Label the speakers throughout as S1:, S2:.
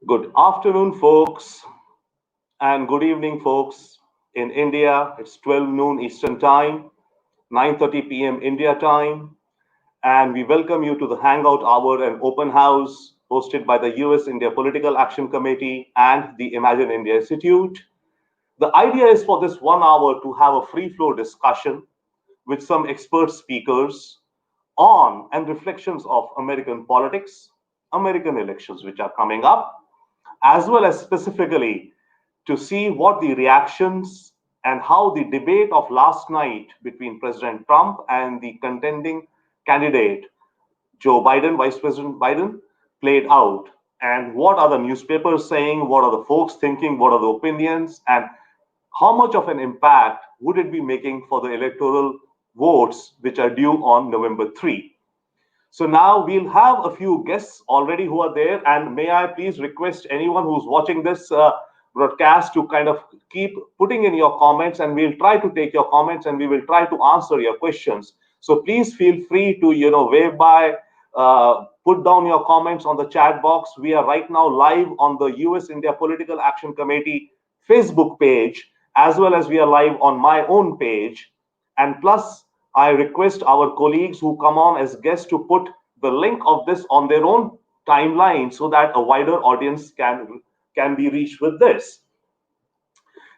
S1: Good afternoon, folks, and good evening, folks. In India, it's 12 noon Eastern Time, 9:30 p.m. India time, and we welcome you to the Hangout Hour and Open House hosted by the US India Political Action Committee and the Imagine India Institute. The idea is for this 1 hour to have a free flow discussion with some expert speakers on and reflections of American politics, American elections which are coming up, as well as specifically to see what the reactions and how the debate of last night between President Trump and the contending candidate Joe Biden, Vice President Biden, played out. And what are the newspapers saying? What are the folks thinking? What are the opinions? And how much of an impact would it be making for the electoral votes which are due on November 3? So now we'll have a few guests already who are there. And may I please request anyone who's watching this broadcast to kind of keep putting in your comments, and we'll try to take your comments and we will try to answer your questions. So please feel free to, wave by, put down your comments on the chat box. We are right now live on the US India Political Action Committee Facebook page, as well as we are live on my own page. And plus, I request our colleagues who come on as guests to put the link of this on their own timeline so that a wider audience can be reached with this.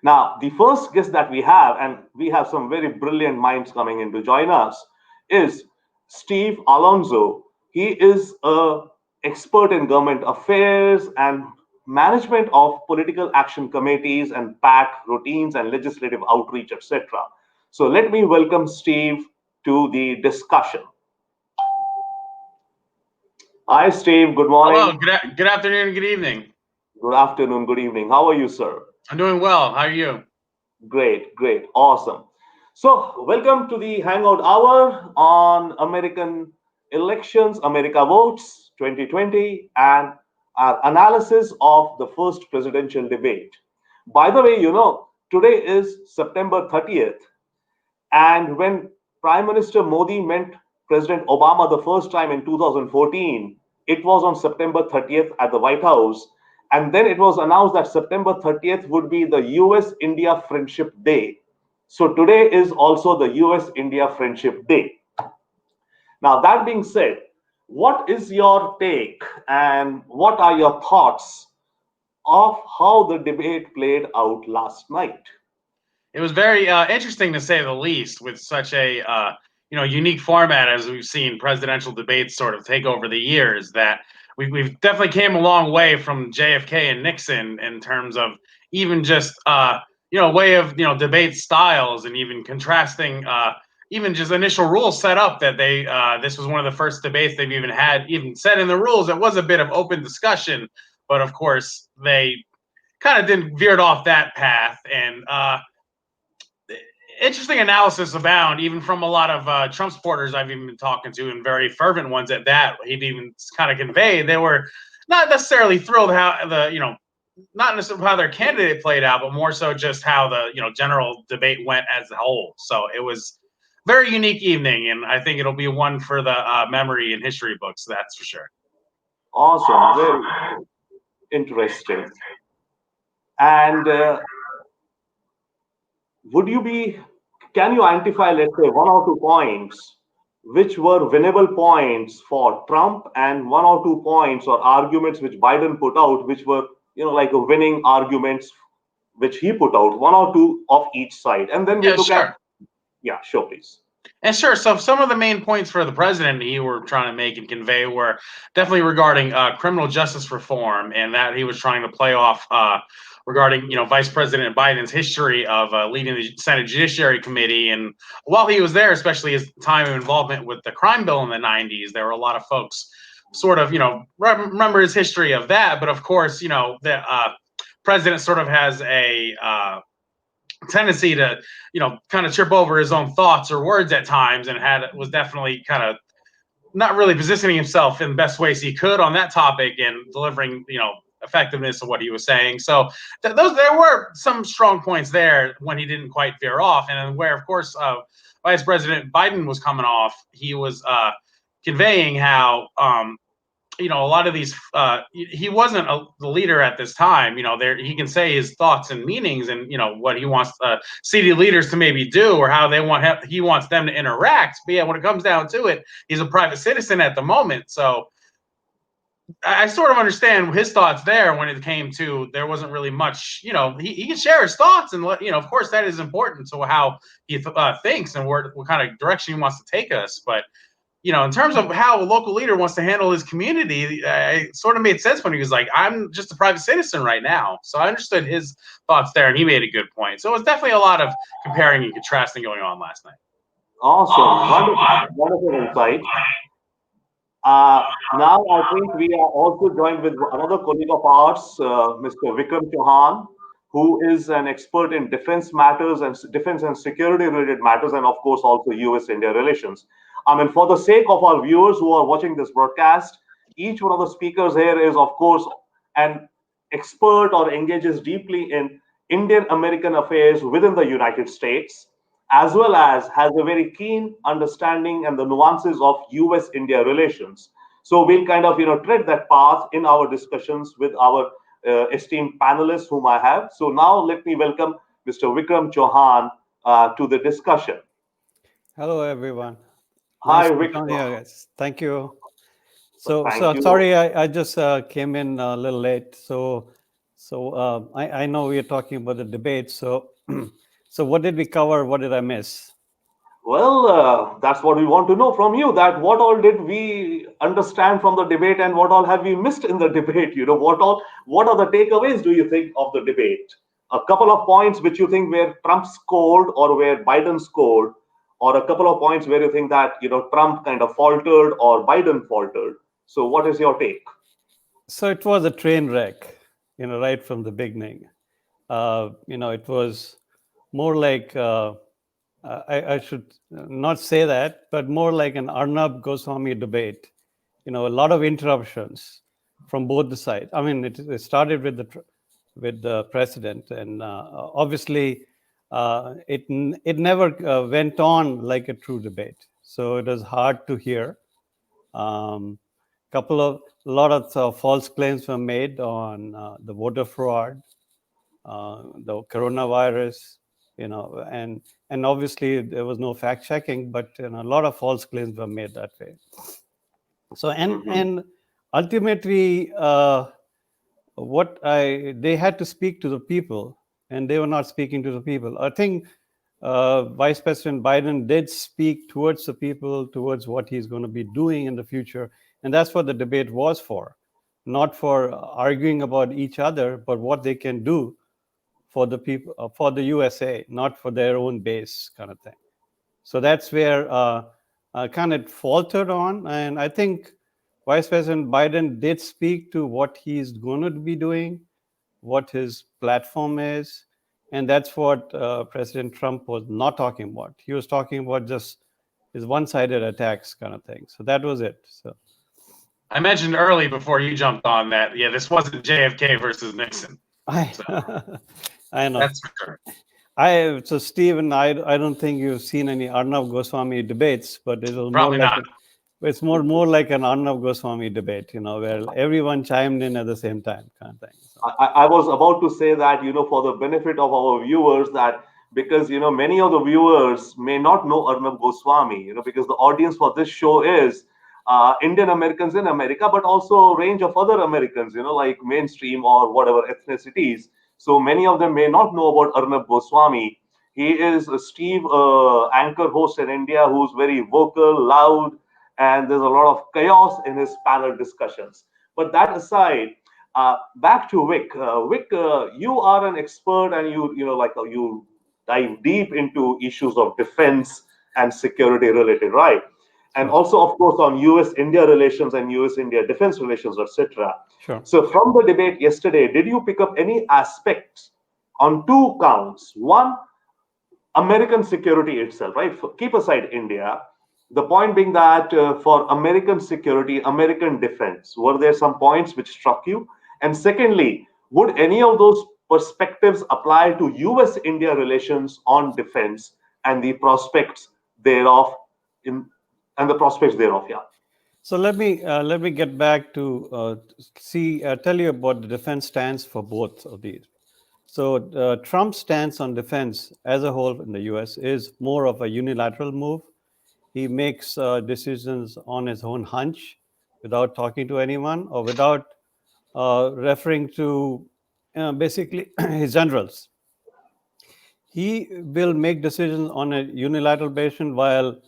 S1: Now, the first guest that we have, and we have some very brilliant minds coming in to join us, is Steve Alonso. He is a expert in government affairs and management of political action committees and PAC routines and legislative outreach, etc. So let me welcome Steve to the discussion. Hi, Steve. Good
S2: Hello,
S1: morning.
S2: good afternoon, good evening.
S1: Good afternoon. Good evening. How are you, sir?
S2: I'm doing well. How are you?
S1: Great, great, awesome. So, welcome to the Hangout Hour on American elections, America Votes 2020, and our analysis of the first presidential debate. By the way, today is September 30th, and when Prime Minister Modi met President Obama the first time in 2014, it was on September 30th at the White House. And then it was announced that September 30th would be the US India Friendship Day. So today is also the US India Friendship Day. Now, that being said, what is your take and what are your thoughts of how the debate played out last night?
S2: It was very interesting to say the least, with such a unique format as we've seen presidential debates sort of take over the years. That we've definitely came a long way from JFK and Nixon in terms of even just way of debate styles, and even contrasting even just initial rules set up that they this was one of the first debates they've even had. Even said in the rules it was a bit of open discussion, but of course they kind of didn't veered off that path. And interesting analysis abound, even from a lot of Trump supporters I've even been talking to, and very fervent ones at that. He'd even kind of conveyed they were not necessarily thrilled how not necessarily how their candidate played out, but more so just how the general debate went as a whole. So it was a very unique evening, and I think it'll be one for the memory and history books. That's for sure.
S1: Awesome, very interesting. And would you be, can you identify, let's say, 1 or 2 points which were winnable points for Trump, and 1 or 2 points or arguments which Biden put out, which were, like a winning arguments which he put out, 1 or 2 of each side, and then we'll
S2: Yeah,
S1: look at,
S2: sure.
S1: yeah, sure, please.
S2: And sure, so some of the main points for the president he were trying to make and convey were definitely regarding criminal justice reform, and that he was trying to play off regarding Vice President Biden's history of leading the Senate Judiciary Committee. And while he was there, especially his time of involvement with the crime bill in the 90s, there were a lot of folks sort of remember his history of that. But of course, the president sort of has a tendency to kind of trip over his own thoughts or words at times, and was definitely kind of not really positioning himself in the best ways he could on that topic, and delivering effectiveness of what he was saying. So those there were some strong points there when he didn't quite veer off, and where of course Vice President Biden was coming off, he was conveying how a lot of these, he wasn't the leader at this time. There he can say his thoughts and meanings, and what he wants city leaders to maybe do, or how he wants them to interact. But yeah, when it comes down to it, he's a private citizen at the moment, so I sort of understand his thoughts there when it came to there wasn't really much, he can share his thoughts and of course that is important to how he thinks and what kind of direction he wants to take us. But, in terms of how a local leader wants to handle his community, it sort of made sense when he was like, I'm just a private citizen right now. So I understood his thoughts there, and he made a good point. So it was definitely a lot of comparing and contrasting going on last night.
S1: Awesome. Wonderful insight. Now, I think we are also joined with another colleague of ours, Mr. Vikram Chauhan, who is an expert in defense matters and defense and security related matters, and of course, also US India relations. I mean, for the sake of our viewers who are watching this broadcast, each one of the speakers here is, of course, an expert or engages deeply in Indian American affairs within the United States, as well as has a very keen understanding and the nuances of US India relations. So we'll kind of tread that path in our discussions with our esteemed panelists whom I have. So now let me welcome Mr. Vikram Chauhan to the discussion.
S3: Hello, everyone.
S1: Hi,
S3: Nice to be
S1: Vikram.
S3: on here, guys. Thank you. So
S1: Thank you.
S3: sorry, I just came in a little late. So I know we're talking about the debate. So so what did we cover? What did I miss?
S1: Well, that's what we want to know from you. That what all did we understand from the debate, and what all have we missed in the debate? What are the takeaways? Do you think of the debate? A couple of points which you think where Trump scored or where Biden scored, or a couple of points where you think that Trump kind of faltered or Biden faltered. So, what is your take?
S3: So it was a train wreck, right from the beginning. It was more like I should not say that, but more like an Arnab Goswami debate. A lot of interruptions from both the sides. I mean, it started with the president, and obviously it never went on like a true debate. So it was hard to hear. A lot of false claims were made on the voter fraud, the coronavirus, and obviously there was no fact checking, but a lot of false claims were made that way. So and ultimately, they had to speak to the people, and they were not speaking to the people. I think Vice President Biden did speak towards the people, towards what he's going to be doing in the future, and that's what the debate was for, not for arguing about each other, but what they can do for the people, for the USA, not for their own base, kind of thing. So that's where kind of faltered on, and I think Vice President Biden did speak to what he's going to be doing, what his platform is, and that's what President Trump was not talking about. He was talking about just his one-sided attacks, kind of thing. So that was it. So
S2: I mentioned early before you jumped on that, this wasn't JFK versus Nixon.
S3: I know.
S2: That's for sure.
S3: So Stephen, I don't think you've seen any Arnab Goswami debates, but it was
S2: Probably
S3: more like
S2: not.
S3: it's more like an Arnab Goswami debate, where everyone chimed in at the same time, kind of thing. So.
S1: I was about to say that, for the benefit of our viewers, that because, many of the viewers may not know Arnab Goswami, because the audience for this show is Indian Americans in America, but also a range of other Americans, like mainstream or whatever ethnicities. So many of them may not know about Arnab Goswami. He is a Steve anchor host in India who's very vocal, loud, and there's a lot of chaos in his panel discussions. But that aside, back to Vic. Vic, you are an expert, and you dive deep into issues of defense and security related, right? And
S3: Sure.
S1: also, of course, on US-India relations and US-India defense relations, etc.
S3: Sure.
S1: So, from the debate yesterday, did you pick up any aspects on two counts? One, American security itself, right? Keep aside India. The point being that for American security, American defense, were there some points which struck you? And secondly, would any of those perspectives apply to US India relations on defense and the prospects thereof? Yeah.
S3: So let me get back to tell you about the defense stance for both of these. So Trump's stance on defense as a whole in the U.S. is more of a unilateral move. He makes decisions on his own hunch, without talking to anyone or without referring to basically his generals. He will make decisions on a unilateral basis, while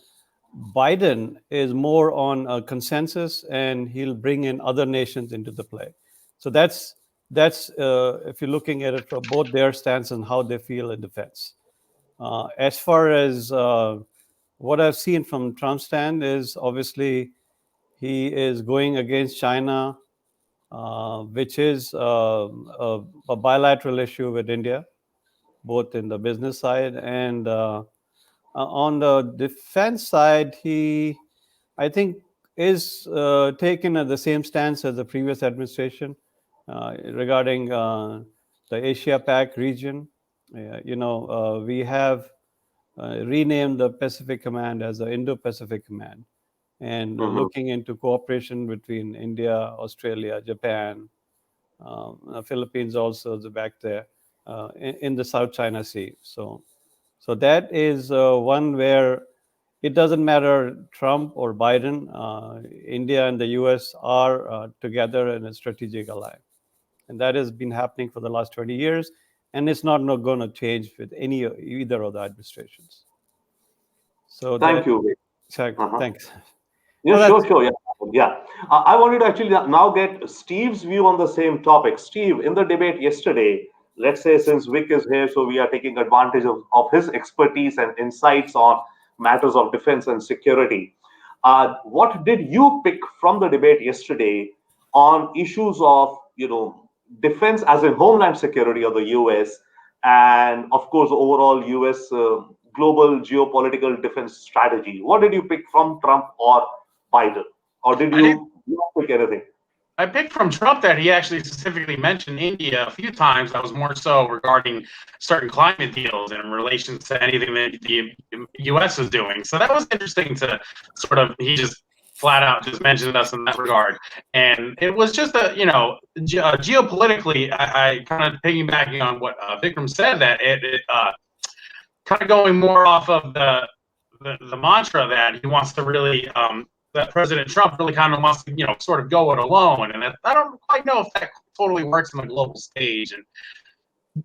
S3: Biden is more on a consensus, and he'll bring in other nations into the play. So that's if you're looking at it from both their stance and how they feel in defense. As far as what I've seen from Trump's stand is obviously he is going against China, which is a bilateral issue with India, both in the business side and on the defense side. He, I think, is taken at the same stance as the previous administration regarding the Asia Pac region. We have renamed the Pacific Command as the Indo-Pacific Command, and
S1: Mhm.
S3: looking into cooperation between India, Australia, Japan, Philippines also is back there in the South China Sea. So that is one where it doesn't matter Trump or Biden. India and the U.S. are together in a strategic ally, and that has been happening for the last 20 years, and it's not going to change with either of the administrations. So
S1: Thank
S3: that,
S1: you. Uh-huh.
S3: thanks.
S1: Yeah,
S3: No, that's
S1: sure, sure. Yeah, yeah. I wanted to actually now get Steve's view on the same topic. Steve, in the debate yesterday, let's say since Vic is here, so we are taking advantage of his expertise and insights on matters of defense and security. What did you pick from the debate yesterday on issues of, defense as in homeland security of the U.S. and of course overall U.S. Global geopolitical defense strategy? What did you pick from Trump or Biden, or did
S2: I did.
S1: you not pick anything?
S2: I picked from Trump that he actually specifically mentioned India a few times. That was more so regarding certain climate deals in relation to anything that the U.S. is doing. So that was interesting to sort of, he just flat out just mentioned us in that regard. And it was just geopolitically, I kind of piggybacking on what Vikram said, that it kind of going more off of the mantra that he wants to really that President Trump really kind of wants to sort of go it alone, and I don't quite know if that totally works on the global stage, and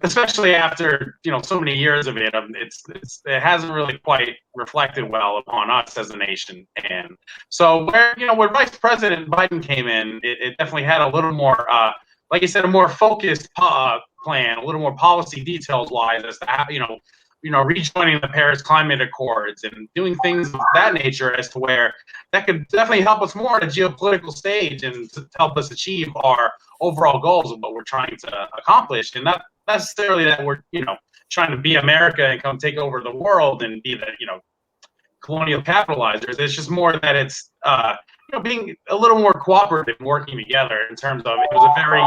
S2: especially after so many years of it, it hasn't really quite reflected well upon us as a nation. And so where Vice President Biden came in, it definitely had a little more, like you said, a more focused plan, a little more policy details wise as to how rejoining the Paris Climate Accords and doing things of that nature, as to where that could definitely help us more at a geopolitical stage and to help us achieve our overall goals of what we're trying to accomplish. And not necessarily that we're trying to be America and come take over the world and be the colonial capitalizers. It's just more that it's being a little more cooperative, working together in terms of, it was a very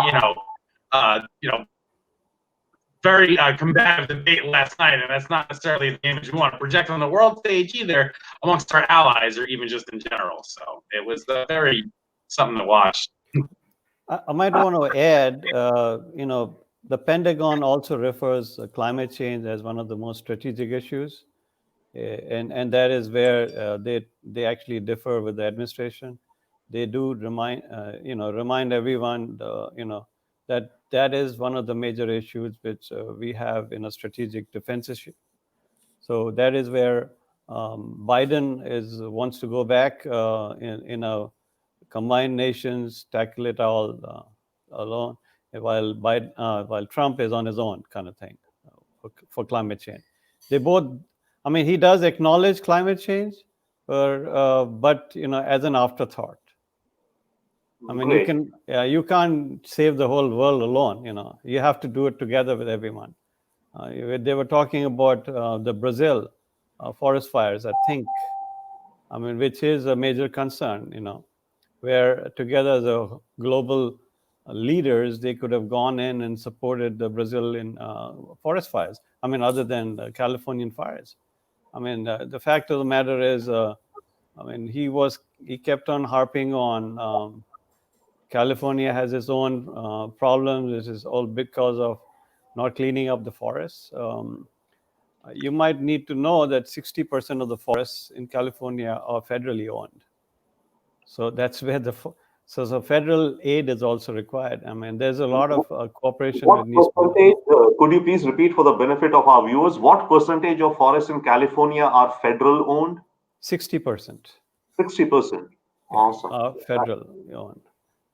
S2: very combative debate last night, and that's not necessarily the image we want to project on the world stage either, amongst our allies or even just in general. So it was very something to watch.
S3: I might want to add, the Pentagon also refers climate change as one of the most strategic issues, and that is where they actually differ with the administration. They do remind everyone, that is one of the major issues which we have in a strategic defense issue. So that is where Biden wants to go back in a combined nations, tackle it all alone, while Trump is on his own, kind of thing, for climate change. They both, I mean, he does acknowledge climate change, but as an afterthought. I mean,
S1: Great.
S3: you can't save the whole world alone. You have to do it together with everyone. They were talking about the Brazil forest fires, I think. I mean, which is a major concern. Where together the global leaders, they could have gone in and supported the Brazilian forest fires. I mean, other than the Californian fires. I mean, the fact of the matter is, I mean, he was he kept on harping on California has its own problems. This is all because of not cleaning up the forests. You might need to know that 60% of the forests in California are federally owned. So that's where so federal aid is also required. I mean, there's a lot of cooperation
S1: What
S3: that needs to be done.
S1: percentage, could you please repeat for the benefit of our viewers, what percentage of forests in California are federal owned?
S3: 60%.
S1: 60%. Awesome.
S3: Are federal owned,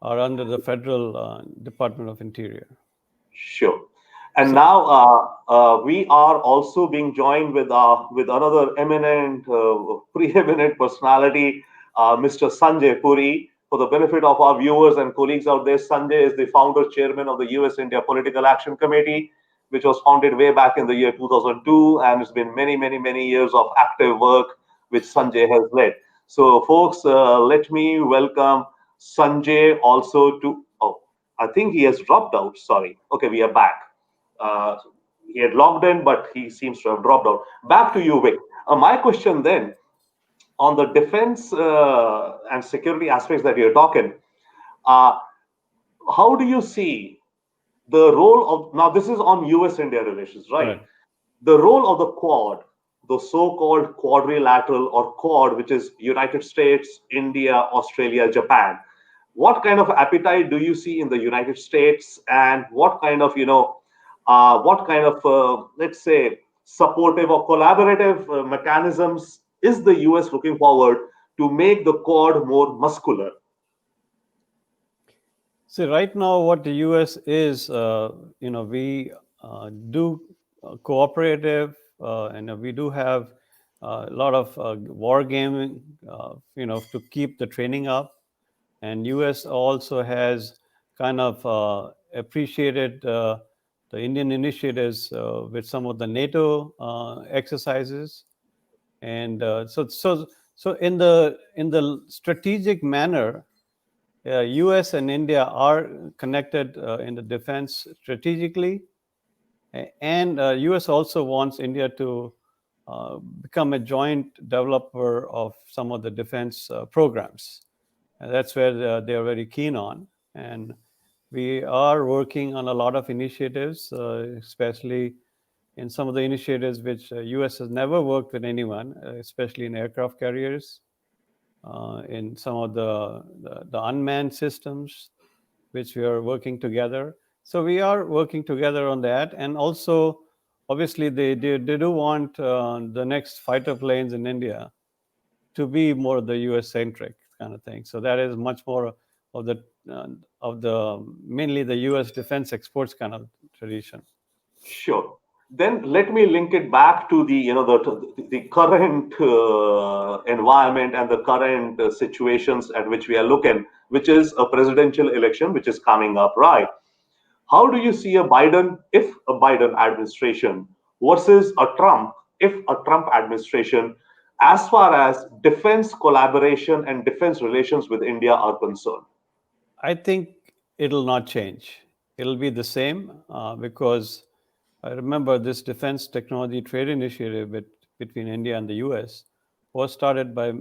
S3: are under the federal Department of Interior.
S1: Sure. And
S3: So-
S1: now we are also being joined with another eminent, preeminent personality, Mr. Sanjay Puri. For the benefit of our viewers and colleagues out there, Sanjay is the founder chairman of the US-India Political Action Committee, which was founded way back in the year 2002, and it's been many, many, many years of active work which Sanjay has led. So, folks, let me welcome Sanjay also to. Oh, I think he has dropped out. Sorry. Okay, we are back. He had logged in, but he seems to have dropped out. Back to you, Vic. My question then on the defense and security aspects that you're talking, uh, how do you see the role of now? This is on US-India relations, right?
S3: Right.
S1: The role of the Quad, the so-called quadrilateral or Quad, which is United States, India, Australia, Japan. What kind of appetite do you see in the United States, and what kind of let's say supportive or collaborative mechanisms is the US looking forward to make the Quad more muscular?
S3: See, right now, what the U.S. is, we do cooperative, and we do have a lot of war gaming, to keep the training up. And U.S. also has kind of appreciated the Indian initiatives with some of the NATO exercises, and so in the strategic manner. U.S. and India are connected in the defense strategically, and U.S. also wants India to become a joint developer of some of the defense programs. And that's where they are very keen on. And we are working on a lot of initiatives, especially in some of the initiatives which U.S. has never worked with anyone, especially in aircraft carriers. In some of the unmanned systems, which we are working together. So we are working together on that, and also, obviously, they do want the next fighter planes in India to be more the U.S. centric kind of thing. So that is much more of the mainly the U.S. defense exports kind of tradition.
S1: Sure. Then let me link it back to the current environment and the current situations at which we are looking, which is a presidential election which is coming up, right? How do you see a Biden administration versus a Trump, if a Trump administration, as far as defense collaboration and defense relations with India are concerned?
S3: I think it'll not change. It'll be the same because I remember this defense technology trade initiative between India and the US was started by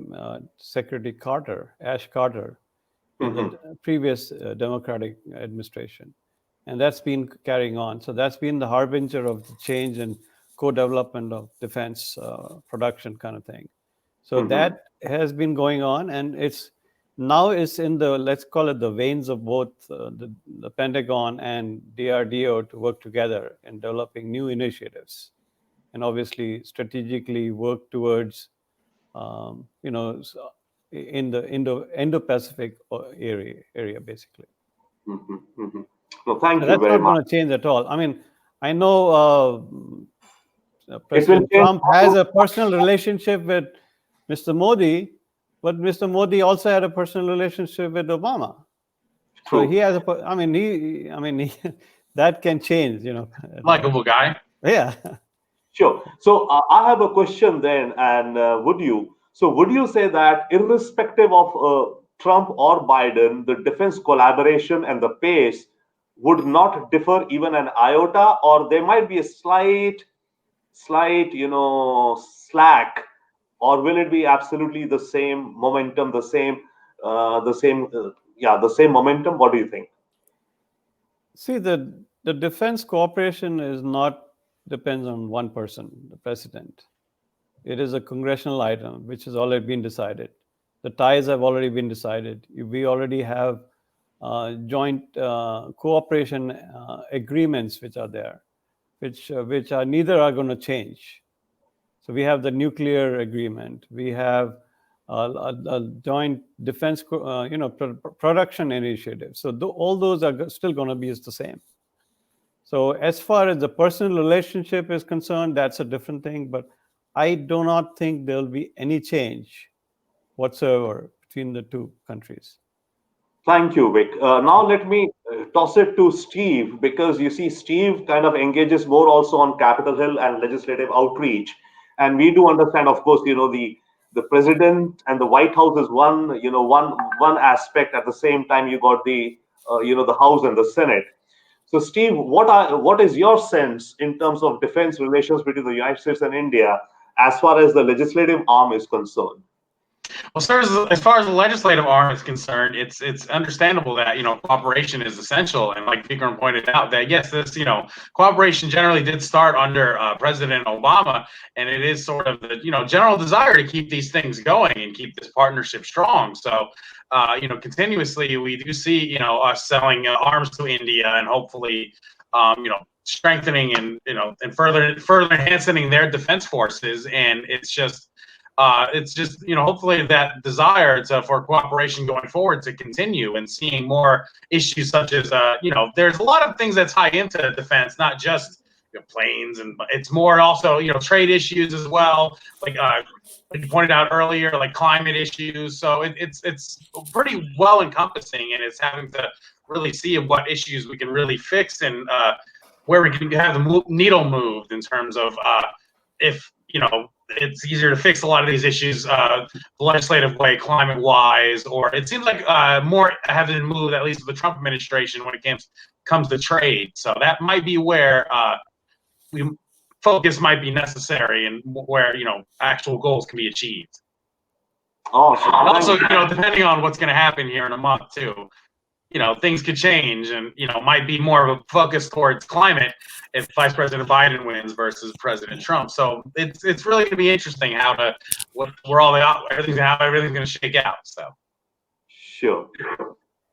S3: Secretary Ash Carter, in
S1: Mhm.
S3: the previous Democratic administration. And that's been carrying on. So that's been the harbinger of the change and co-development of defense production kind of thing. So
S1: Mhm.
S3: that has been going on, and it's in the, let's call it, the veins of both the Pentagon and DRDO to work together in developing new initiatives, and obviously strategically work towards, in the Indo-Pacific area basically.
S1: Mhm. Mhm. No, thank
S3: And
S1: you
S3: that's
S1: very
S3: not
S1: much.
S3: going to change at all. I mean, I know
S1: It will
S3: President
S1: change.
S3: Trump has a personal relationship with Mr. Modi, but Mr. Modi also had a personal relationship with Obama. So he
S1: True.
S3: has that can change,
S2: Likable guy.
S3: Yeah.
S1: Sure. So I have a question then, and would you say that irrespective of Trump or Biden, the defense collaboration and the pace would not differ even an iota, or there might be a slight, slack or will it be absolutely the same momentum, the same momentum? What do you think?
S3: See, the defense cooperation is not depends on one person, the president. It is a congressional item which has already been decided. The ties have already been decided. We already have joint cooperation agreements which are there, which are neither are going to change. So we have the nuclear agreement. We have a joint defense, production initiative. So all those are still going to be the same. So as far as the personal relationship is concerned, that's a different thing. But I do not think there'll be any change whatsoever between the two countries.
S1: Thank you, Vic. Now let me toss it to Steve, because you see, Steve kind of engages more also on Capitol Hill and legislative outreach, and we do understand, of course, the president and the White House is one aspect. At the same time, you got the House and the Senate. So, Steve, what is your sense in terms of defense relations between the United States and India as far as the legislative arm is concerned?
S2: Well, sir, as far as the legislative arm is concerned, it's understandable that cooperation is essential, and like Vikram pointed out, that yes, this cooperation generally did start under President Obama, and it is sort of the general desire to keep these things going and keep this partnership strong. So, continuously we do see us selling arms to India, and hopefully, strengthening and further enhancing their defense forces, and it's just hopefully that desire for cooperation going forward to continue, and seeing more issues such as there's a lot of things that tie into defense, not just planes, and it's more also trade issues as well, like you pointed out earlier, like climate issues. So it's pretty well encompassing, and it's having to really see what issues we can really fix, and where we can have the needle moved in terms of if it's easier to fix a lot of these issues the legislative way, climate-wise, or it seems like more have been moved, at least with the Trump administration, when it comes to trade. So that might be where focus might be necessary, and where actual goals can be achieved.
S1: Awesome.
S2: Also, depending on what's going to happen here in a month too, things could change, and might be more of a focus towards climate if Vice President Biden wins versus President Trump. So it's really going to be interesting how everything's going to shake out. So
S1: sure.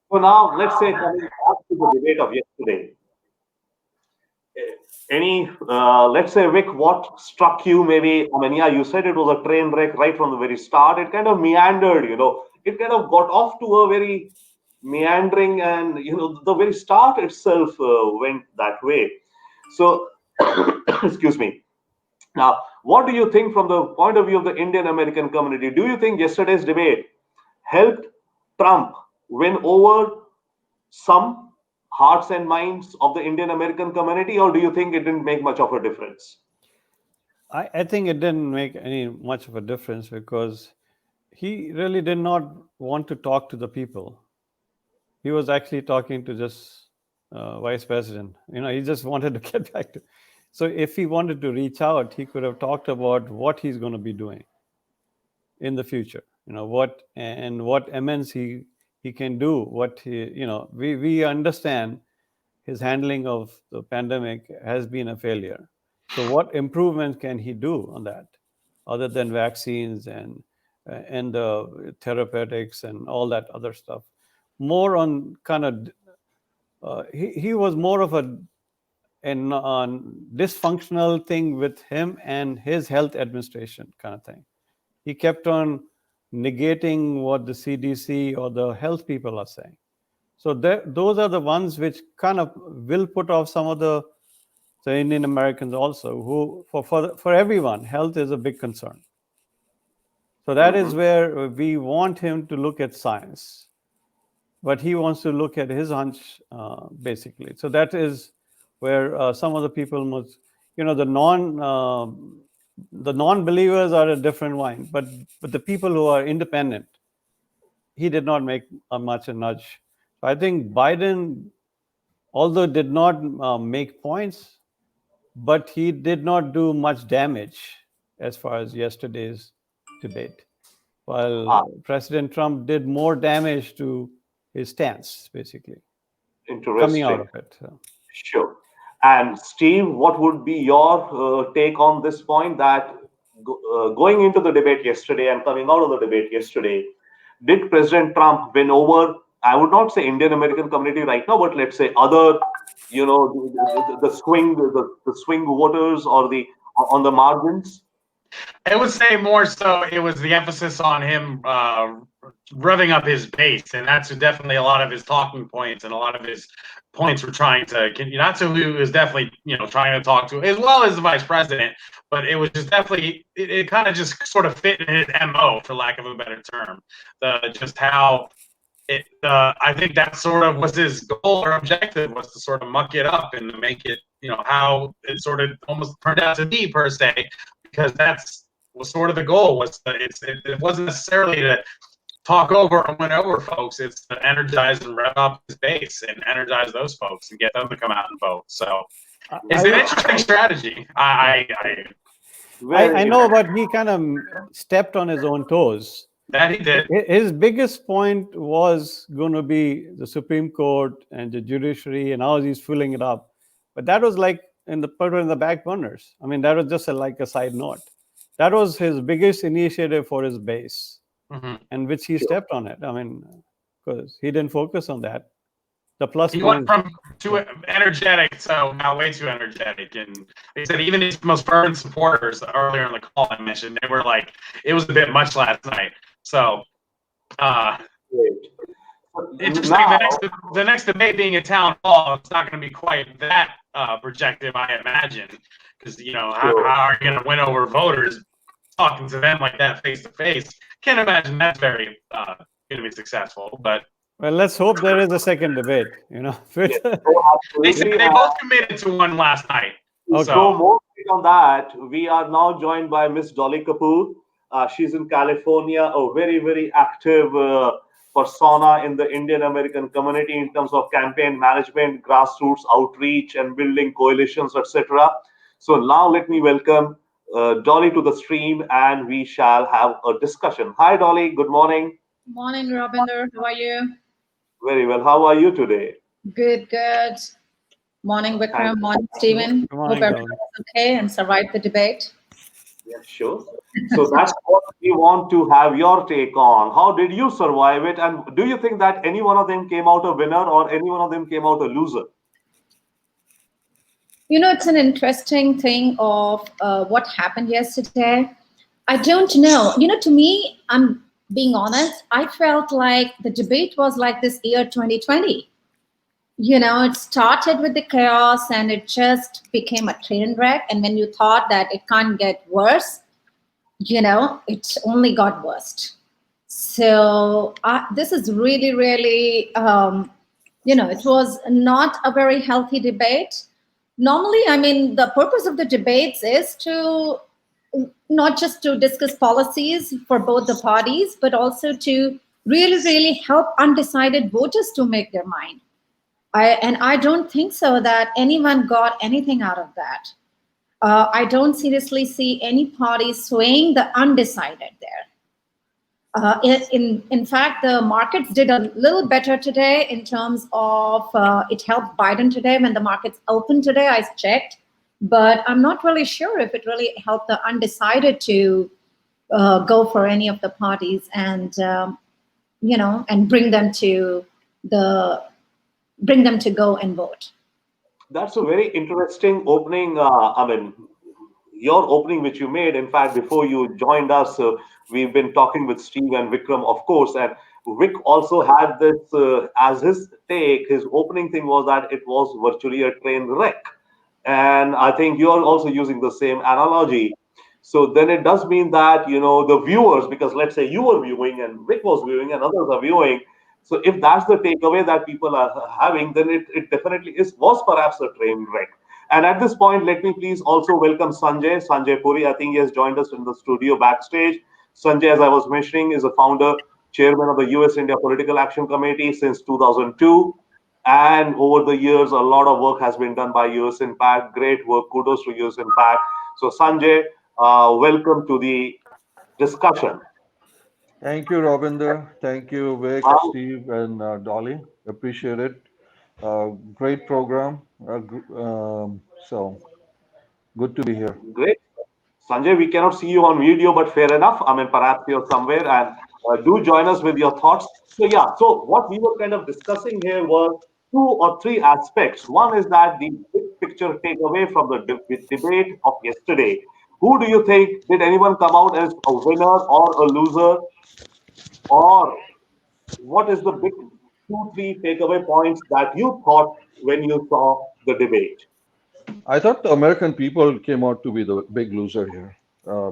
S1: So now let's say, coming back to the debate of yesterday. Let's say, Vic, what struck you? Maybe, I mean, yeah, you said it was a train wreck right from the very start. It kind of meandered, it kind of got off to a very meandering, and the very start itself went that way. So, excuse me. Now, what do you think from the point of view of the Indian American community? Do you think yesterday's debate helped Trump win over some hearts and minds of the Indian American community, or do you think it didn't make much of a difference?
S3: I think it didn't make much of a difference, because he really did not want to talk to the people. He was actually talking to just vice president. He just wanted to get back to. So if he wanted to reach out, he could have talked about what he's going to be doing in the future. What amends he can do. What we understand his handling of the pandemic has been a failure. So what improvements can he do on that, other than vaccines and the therapeutics and all that other stuff? More on kind of, he was more of a dysfunctional thing with him and his health administration kind of thing. He kept on negating what the CDC or the health people are saying. So those are the ones which kind of will put off some of the Indian Americans also, who for everyone, health is a big concern. So that is where we want him to look at science, but he wants to look at his hunch, basically. So that is where some of the people must, the non-believers are a different wine, but the people who are independent, he did not make much a nudge. I think Biden, although did not make points, but he did not do much damage as far as yesterday's debate,
S1: Ah,
S3: while President Trump did more damage to his stance, basically, coming out
S1: interesting.
S3: of it. So.
S1: Sure. And Steve, what would be your take on this point that going into the debate yesterday and coming out of the debate yesterday, did President Trump win over, I would not say Indian American community right now, but let's say other, the swing voters or the on the margins?
S2: I would say more so it was the emphasis on him revving up his base, and that's definitely a lot of his talking points, and a lot of his points were trying to, not to who was definitely, trying to talk to, as well as the vice president, but it was just definitely, it kind of just sort of fit in his MO, for lack of a better term. Just how I think that sort of was his goal or objective, was to sort of muck it up and to make it, how it sort of almost turned out to be, per se, because that's was sort of the goal. It wasn't necessarily to talk over and win over folks. It's to energize and rev up his base and energize those folks and get them to come out and vote. So it's an interesting strategy. I
S3: know, but he kind of stepped on his own toes.
S2: That he did.
S3: His biggest point was going to be the Supreme Court and the judiciary, and how he's filling it up. But that was like in the back burners. I mean, that was just like a side note. That was his biggest initiative for his base, and which he stepped on it. I mean, because he didn't focus on that. The plus
S2: he went from too energetic, so now way too energetic. And they said even his most fervent supporters earlier in the call I mentioned, they were like, it was a bit much last night. So interesting.
S1: Now,
S2: The next debate being a town hall, it's not going to be quite that projective, I imagine, because how are you going to win over voters talking to them like that face to face? Can't imagine that's very going to be successful. But
S3: well, let's hope there is a second debate.
S2: They said they both committed to one last night.
S1: So more on that, we are now joined by Miss Dolly Kapoor. She's in California, a very, very active persona in the Indian American community in terms of campaign management, grassroots outreach, and building coalitions, etc. So now let me welcome Dolly to the stream, and we shall have a discussion. Hi, Dolly. Good morning.
S4: Morning, Robinder. How are you?
S1: Very well. How are you today?
S4: Good. Morning, Vikram. Morning, Stephen.
S3: Morning,
S4: Hope everyone is okay and survived the debate.
S1: Yeah, sure. So that's what we want to have your take on. How did you survive it? And do you think that any one of them came out a winner or any one of them came out a loser?
S4: It's an interesting thing of what happened yesterday. I don't know. To me, I'm being honest, I felt like the debate was like this year 2020. It started with the chaos and it just became a train wreck. And when you thought that it can't get worse, it only got worse. So this is really, really, it was not a very healthy debate. Normally, I mean, the purpose of the debates is to not just to discuss policies for both the parties, but also to really, really help undecided voters to make their mind. I don't think so that anyone got anything out of that. I don't seriously see any party swaying the undecided there. In fact, the markets did a little better today in terms of it helped Biden today when the markets opened today. I checked, but I'm not really sure if it really helped the undecided to go for any of the parties and and bring them to go and vote.
S1: That's a very interesting opening. Your opening which you made, in fact, before you joined us, we've been talking with Steve and Vikram, of course, and Vic also had this as his take. His opening thing was that it was virtually a train wreck. And I think you're also using the same analogy. So then it does mean that, the viewers, because let's say you were viewing and Vic was viewing and others are viewing. So if that's the takeaway that people are having, then it definitely was perhaps a train wreck. And at this point, let me please also welcome Sanjay Puri. I think he has joined us in the studio backstage. Sanjay, as I was mentioning, is a founder, chairman of the US-India Political Action Committee since 2002. And over the years, a lot of work has been done by US Impact. Great work. Kudos to US Impact. So Sanjay, welcome to the discussion.
S5: Thank you, Robinder. Thank you, Vic,
S1: Um,
S5: Steve, and Dolly. Appreciate it. Great program. So good to be here.
S1: Great. Sanjay, we cannot see you on video, but fair enough. I mean, perhaps you're somewhere and do join us with your thoughts. So, yeah, so what we were kind of discussing here were two or three aspects. One is that the big picture takeaway from the debate of yesterday. Who do you think, did anyone come out as a winner or a loser? Or what is the big two, three takeaway points that you thought when you saw the debate?
S5: I thought the American people came out to be the big loser here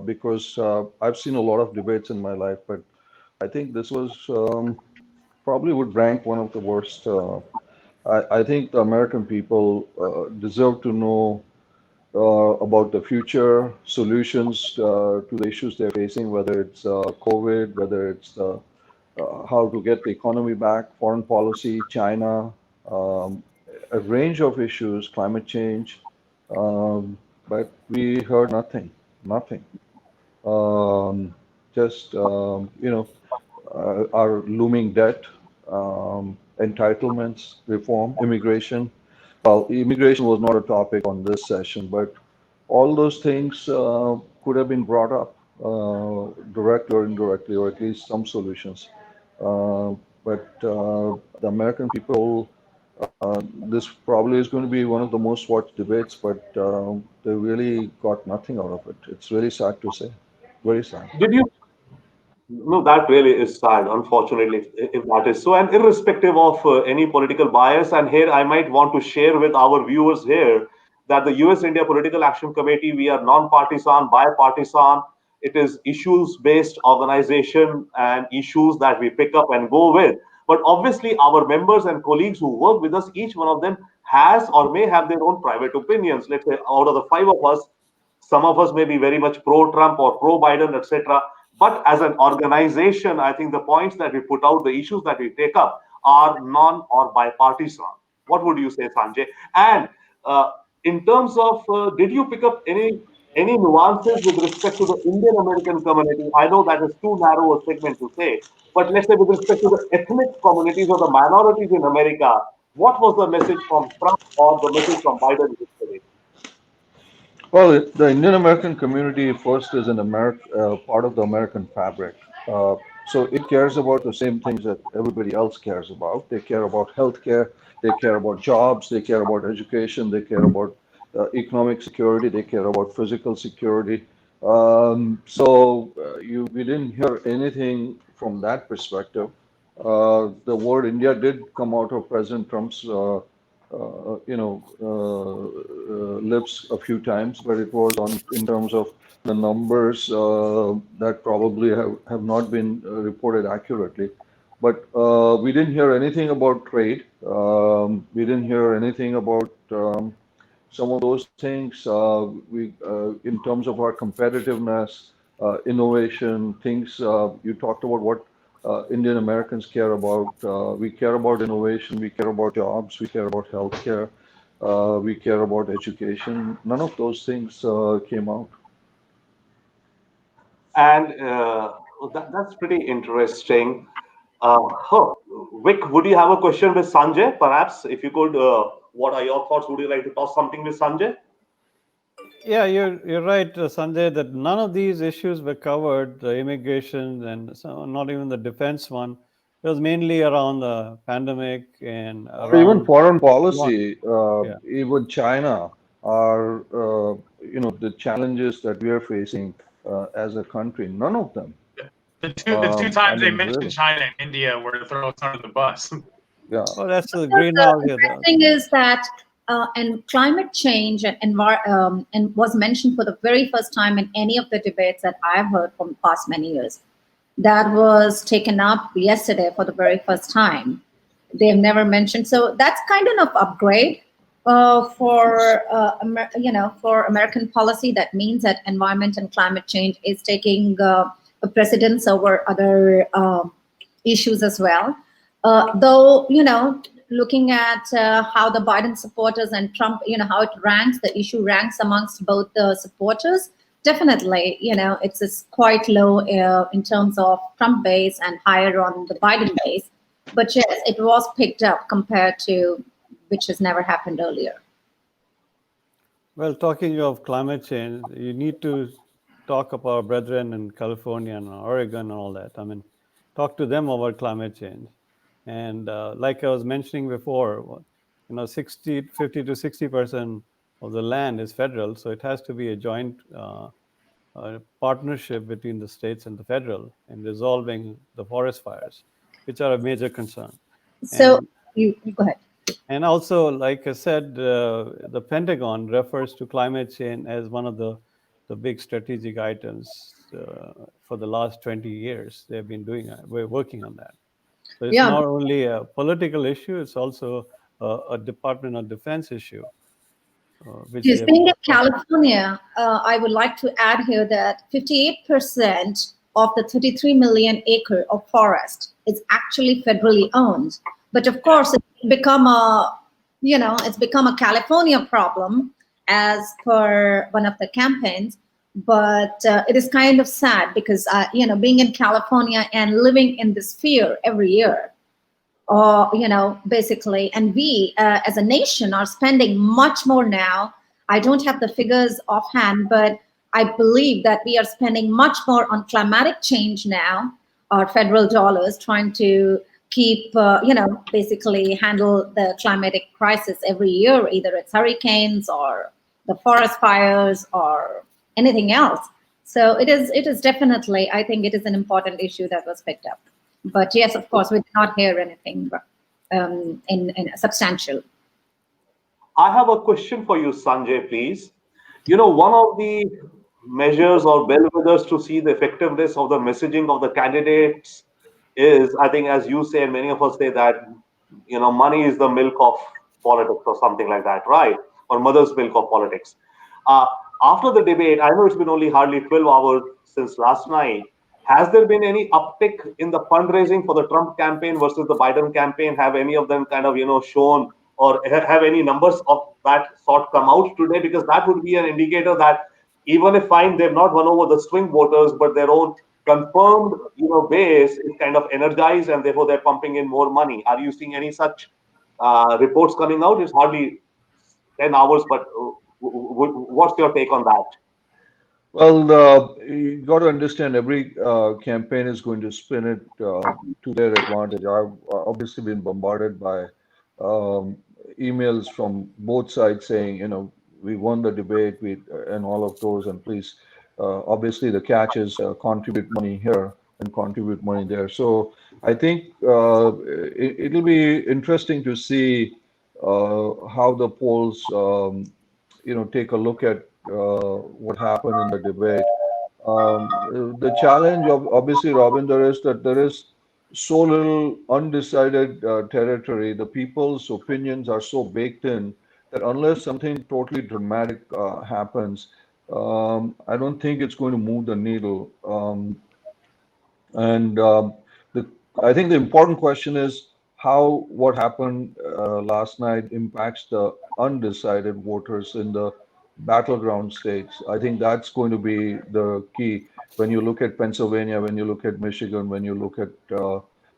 S5: because I've seen a lot of debates in my life, but I think this was probably would rank one of the worst. I think the American people deserve to know about the future solutions to the issues they're facing, whether it's COVID, whether it's how to get the economy back, foreign policy, China, um, a range of issues, climate change, but we heard nothing, nothing. Um, just our looming debt, entitlements, reform, immigration. Well, immigration was not a topic on this session, but all those things could have been brought up directly or indirectly, or at least some solutions. But the American people, this probably is going to be one of the most watched debates, but they really got nothing out of it. It's really sad to say. Very sad.
S1: Did you No, that really is sad, unfortunately, if that is so. And irrespective of any political bias, and here I might want to share with our viewers here that the US India Political Action Committee, we are non-partisan, bipartisan. It is issues-based organization and issues that we pick up and go with. But obviously, our members and colleagues who work with us, each one of them has or may have their own private opinions. Let's say out of the five of us, some of us may be very much pro-Trump or pro-Biden, etc. But as an organization, I think the points that we put out, the issues that we take up, are non or bipartisan. What would you say, Sanjay? And in terms of, did you pick up any nuances with respect to the Indian American community? I know that is too narrow a segment to say, but let's say with respect to the ethnic communities or the minorities in America, what was the message from Trump or the message from Biden yesterday?
S5: Well, the Indian American community first is an part of the American fabric. So it cares about the same things that everybody else cares about. They care about healthcare, they care about jobs, they care about education, they care about economic security, they care about physical security. We didn't hear anything from that perspective. The word India did come out of President Trump's lips a few times, but it was on in terms of the numbers that probably have not been reported accurately. But we didn't hear anything about trade. We didn't hear anything about some of those things. In terms of our competitiveness, innovation, things you talked about what Indian Americans care about. We care about innovation, we care about jobs, we care about healthcare, we care about education. None of those things came out.
S1: And that's pretty interesting. Huh. Vic, would you have a question with Sanjay? Perhaps, if you could, what are your thoughts? Would you like to toss something with Sanjay?
S3: Yeah, you're right, Sanjay, that none of these issues were covered, the immigration and not even the defense one. It was mainly around the pandemic and
S5: Or even
S3: around
S5: foreign
S3: what,
S5: policy,
S3: yeah.
S5: even China, are the challenges that we are facing as a country. None of them.
S2: The two
S5: I
S2: times they
S5: mean,
S2: mentioned
S5: really.
S2: China and India were to throw us under the bus.
S5: Yeah.
S3: Oh, that's the
S4: Because
S3: greenhouse.
S4: the
S3: Yeah,
S4: interesting is that and climate change and was mentioned for the very first time in any of the debates that I've heard from the past many years. That was taken up yesterday for the very first time. They've never mentioned, so that's kind of an upgrade for American policy. That means that environment and climate change is taking a precedence over other issues as well. Though, looking at how the Biden supporters and Trump, how it ranks, the issue ranks amongst both the supporters, definitely, it's quite low in terms of Trump base and higher on the Biden base. But yes, it was picked up compared to which has never happened earlier.
S3: Well, talking of climate change, you need to talk about brethren in California and Oregon and all that. I mean, talk to them about climate change. And like I was mentioning before, 50 to 60% of the land is federal, so it has to be a joint partnership between the states and the federal in resolving the forest fires, which are a major concern.
S4: So
S3: And
S4: you go ahead.
S3: and also, like I said, the Pentagon refers to climate change as one of the big strategic items for the last 20 years. They've been doing it. We're working on that. So it's
S4: Yeah.
S3: not only a political issue, it's also a Department of Defense issue. Which
S4: Yes,
S3: they have
S4: being
S3: been
S4: in California, I would like to add here that 58% of the 33 million acre of forest is actually federally owned. But of course, it's become a California problem as per one of the campaigns. But it is kind of sad because, being in California and living in this fear every year, basically, and we as a nation are spending much more now. I don't have the figures offhand, but I believe that we are spending much more on climatic change now, our federal dollars, trying to keep, basically handle the climatic crisis every year, either it's hurricanes or the forest fires or anything else. So it is definitely, I think it is an important issue that was picked up. But yes, of course, we did not hear anything in substantial.
S1: I have a question for you, Sanjay, please. One of the measures or bellwethers to see the effectiveness of the messaging of the candidates is, I think, as you say, and many of us say that, money is the milk of politics or something like that, right? Or mother's milk of politics. Uh, After the debate, I know it's been only hardly 12 hours since last night. Has there been any uptick in the fundraising for the Trump campaign versus the Biden campaign? Have any of them kind of, shown or have any numbers of that sort come out today? Because that would be an indicator that even if fine, they've not won over the swing voters, but their own confirmed, base is kind of energized and therefore they're pumping in more money. Are you seeing any such reports coming out? It's hardly 10 hours, but what's your take on that?
S5: Well, you got to understand every campaign is going to spin it to their advantage. I've obviously been bombarded by um, emails from both sides saying, we won the debate, and all of those, and please, obviously the catch is contribute money here and contribute money there. So I think it'll be interesting to see how the polls, take a look at what happened in the debate. The challenge of obviously, Robinder, is that there is so little undecided territory. The people's opinions are so baked in that unless something totally dramatic happens, I don't think it's going to move the needle. And the, I think the important question is how what happened last night impacts the undecided voters in the battleground states. I think that's going to be the key. When you look at Pennsylvania, when you look at Michigan, when you look at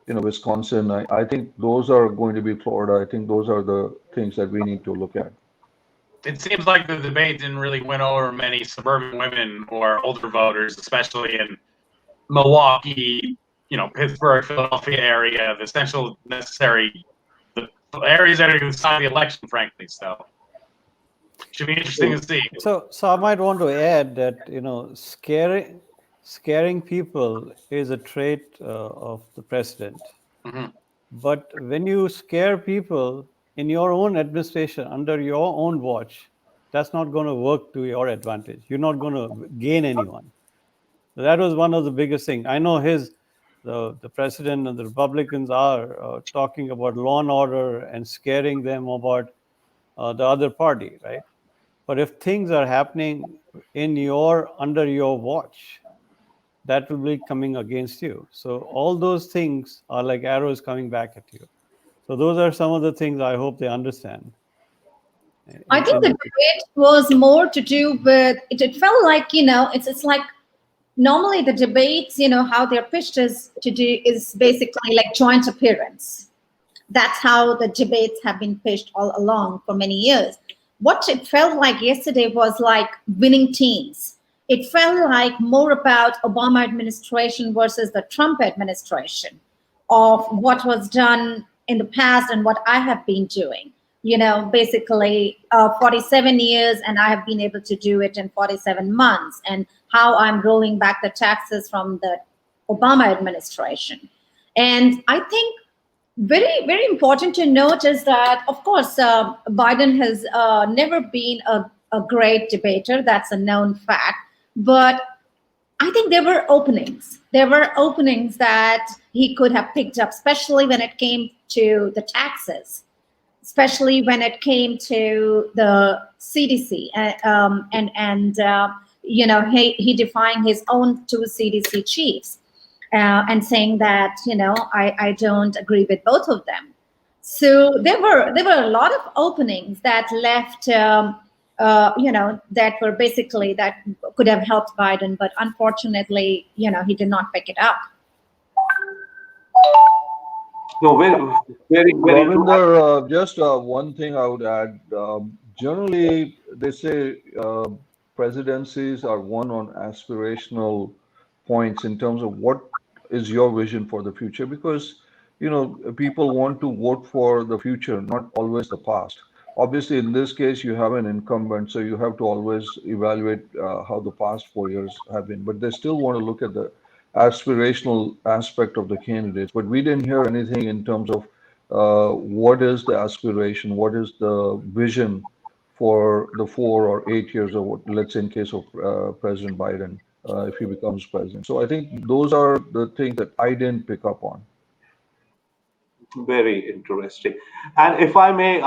S5: Wisconsin, I think those are going to be Florida. I think those are the things that we need to look at.
S2: It seems like the debate didn't really win over many suburban women or older voters, especially in Milwaukee, Pittsburgh, Philadelphia area, the essential necessary the areas that are going to decide the election, frankly. So should be interesting to see.
S3: So I might want to add that scaring people is a trait of the president.
S2: Mm-hmm.
S3: But when you scare people in your own administration under your own watch, that's not going to work to your advantage. You're not going to gain anyone. That was one of the biggest things. I know the president and the Republicans are talking about law and order and scaring them about the other party, right? But if things are happening under your watch, that will be coming against you. So all those things are like arrows coming back at you. So those are some of the things I hope they understand.
S4: I think the debate was more to do with it. It felt like, it's like normally the debates, how they're pitched is basically like joint appearance. That's how the debates have been pitched all along for many years. What it felt like yesterday was like winning teams. It felt like more about Obama administration versus the Trump administration, of what was done in the past and what I have been doing. Basically 47 years, and I have been able to do it in 47 months, and how I'm rolling back the taxes from the Obama administration. And I think very, very important to note is that, of course, Biden has never been a great debater. That's a known fact. But I think there were openings. There were openings that he could have picked up, especially when it came to the taxes, especially when it came to the CDC, he defying his own two CDC chiefs. And saying that, I don't agree with both of them. So there were a lot of openings that left, that were basically that could have helped Biden, but unfortunately, he did not pick it up.
S1: No, very, very, very true.
S5: Ravinder, just one thing I would add. Generally, they say presidencies are won on aspirational points in terms of what is your vision for the future, because people want to vote for the future, not always the past. Obviously, in this case, you have an incumbent, so you have to always evaluate how the past 4 years have been. But they still want to look at the aspirational aspect of the candidates. But we didn't hear anything in terms of what is the aspiration, what is the vision for the 4 or 8 years of what, let's say in case of President Biden, if he becomes president. So I think those are the things that I didn't pick up on.
S1: Very interesting. And if I may,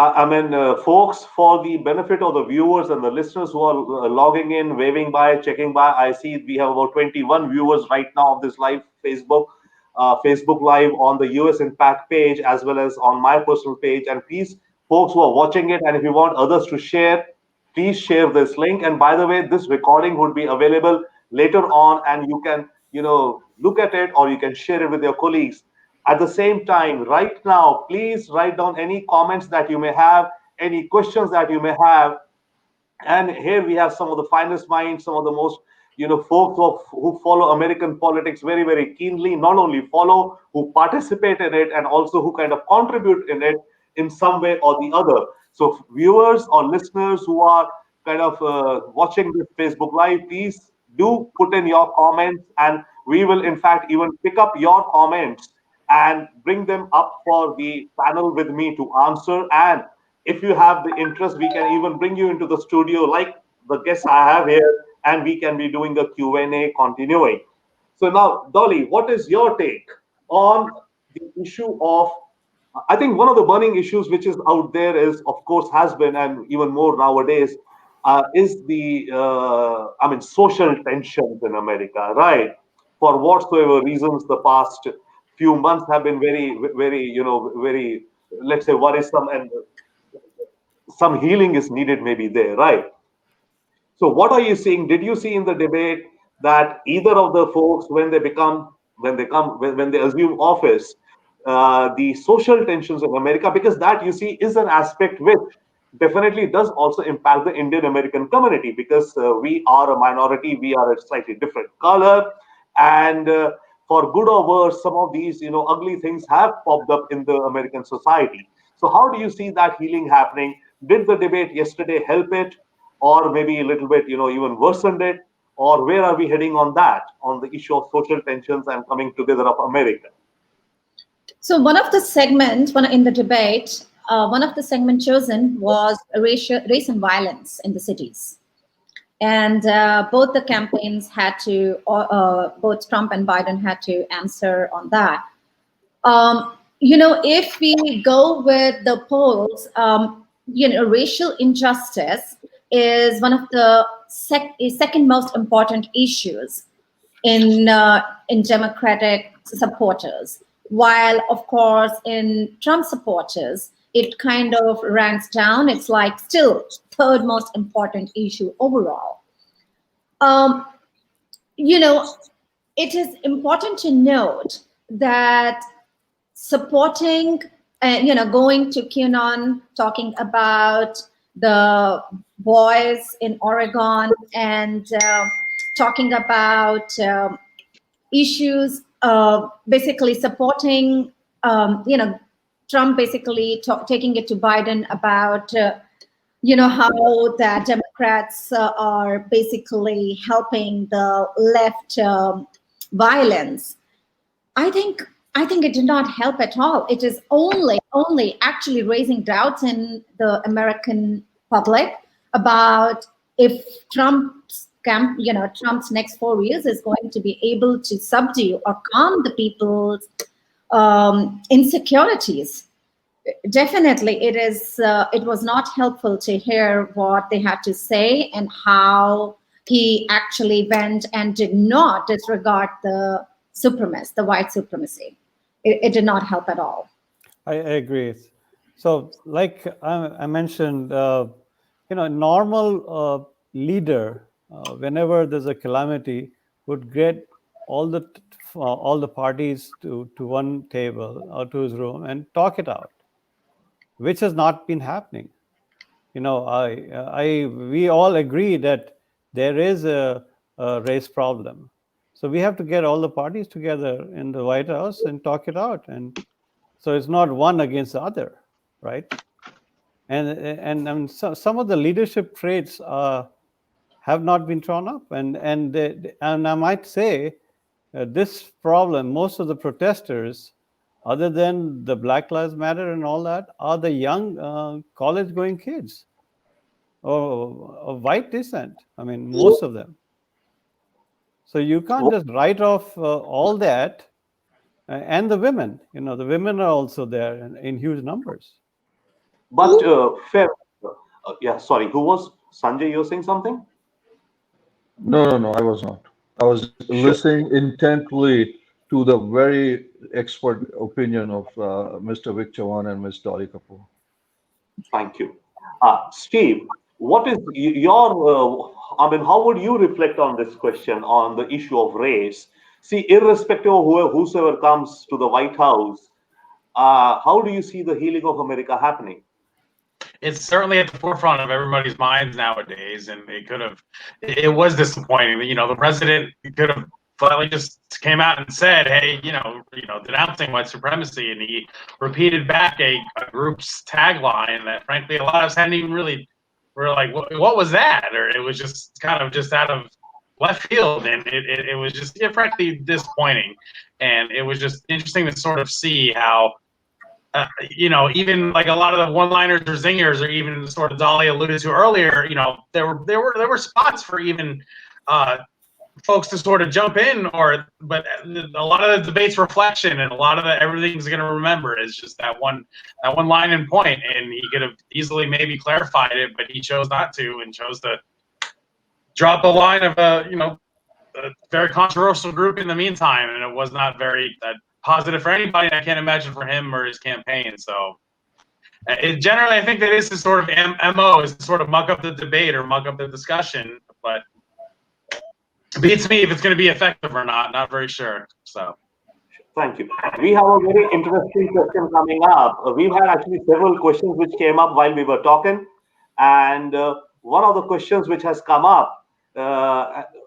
S1: folks, for the benefit of the viewers and the listeners who are logging in, waving by, checking by, I see we have about 21 viewers right now of this live Facebook Live on the US Impact page, as well as on my personal page. And please, folks who are watching it, and if you want others to share, please share this link. And by the way, this recording would be available later on, and you can, look at it, or you can share it with your colleagues. At the same time, right now, please write down any comments that you may have, any questions that you may have. And here we have some of the finest minds, some of the most, folks who follow American politics very, very keenly, not only follow, who participate in it, and also who kind of contribute in it in some way or the other. So viewers or listeners who are kind of watching this Facebook Live, please do put in your comments, and we will, in fact, even pick up your comments and bring them up for the panel with me to answer. And if you have the interest, we can even bring you into the studio like the guests I have here, and we can be doing a Q&A continuing. So now, Dolly, what is your take on the issue of, I think one of the burning issues which is out there is, of course, has been, and even more nowadays, is the, social tensions in America, right? For whatsoever reasons, the past few months have been very, very, very, let's say, worrisome, and some healing is needed maybe there, right? So what are you seeing? Did you see in the debate that either of the folks, when they assume office, the social tensions in America, because that, you see, is an aspect which definitely does also impact the Indian American community, because we are a minority, we are a slightly different color, and for good or worse, some of these, ugly things have popped up in the American society. So how do you see that healing happening? Did the debate yesterday help it, or maybe a little bit, even worsened it? Or where are we heading on that, on the issue of social tensions and coming together of America?
S4: So one of the segments in the debate, one of the segments chosen was race and violence in the cities. And both the campaigns had to, both Trump and Biden had to answer on that. If we go with the polls, racial injustice is one of the second most important issues in Democratic supporters. While, of course, in Trump supporters, it kind of ranks down. It's like still third most important issue overall. Um, you know, it is important to note that supporting, going to QAnon, talking about the boys in Oregon, and talking about issues, basically supporting, Trump basically taking it to Biden about, how the Democrats are basically helping the left violence. I think I think it did not help at all. It is only actually raising doubts in the American public about if Trump's next 4 years is going to be able to subdue or calm the people's insecurities. Definitely, it is. It was not helpful to hear what they had to say and how he actually went and did not disregard the the white supremacy. It did not help at all.
S3: I agree. So, like I mentioned, a normal leader, whenever there's a calamity, would get all the parties to one table or to his room and talk it out, which has not been happening. We all agree that there is a race problem. So we have to get all the parties together in the White House and talk it out. And so it's not one against the other, right? And some of the leadership traits have not been drawn up. And I might say this problem, most of the protesters, other than the Black Lives Matter and all that, are the young college-going kids of white descent. I mean, most of them. So you can't just write off all that. And the women, the women are also there in huge numbers.
S1: But fair. Yeah, sorry. Who was Sanjay? You're saying something?
S5: No, I was not. I was listening intently to the very expert opinion of Mr. Vic Chavan and Ms. Dolly Kapoor.
S1: Thank you. Steve, what is your, how would you reflect on this question on the issue of race? See, irrespective of whosoever comes to the White House, how do you see the healing of America happening?
S2: It's certainly at the forefront of everybody's minds nowadays, and it was disappointing. The president could have finally just came out and said, "Hey, denouncing white supremacy," and he repeated back a group's tagline that, frankly, a lot of us hadn't even really were like, "What was that?" Or it was just kind of just out of left field, and it was just frankly disappointing, and it was just interesting to sort of see how. Even like a lot of the one-liners or zingers, or even sort of Dolly alluded to earlier, there were spots for even folks to sort of jump in, but a lot of the debate's reflection and a lot of everything's going to remember is just that one line and point, and he could have easily maybe clarified it, but he chose not to and chose to drop a line of a very controversial group in the meantime, and it was not very positive for anybody. I can't imagine for him or his campaign. So generally, I think that is his sort of MO, is to sort of muck up the debate or muck up the discussion. But it beats me if it's going to be effective or not. Not very sure. So.
S1: Thank you. We have a very interesting question coming up. We've had actually several questions which came up while we were talking. And one of the questions which has come up,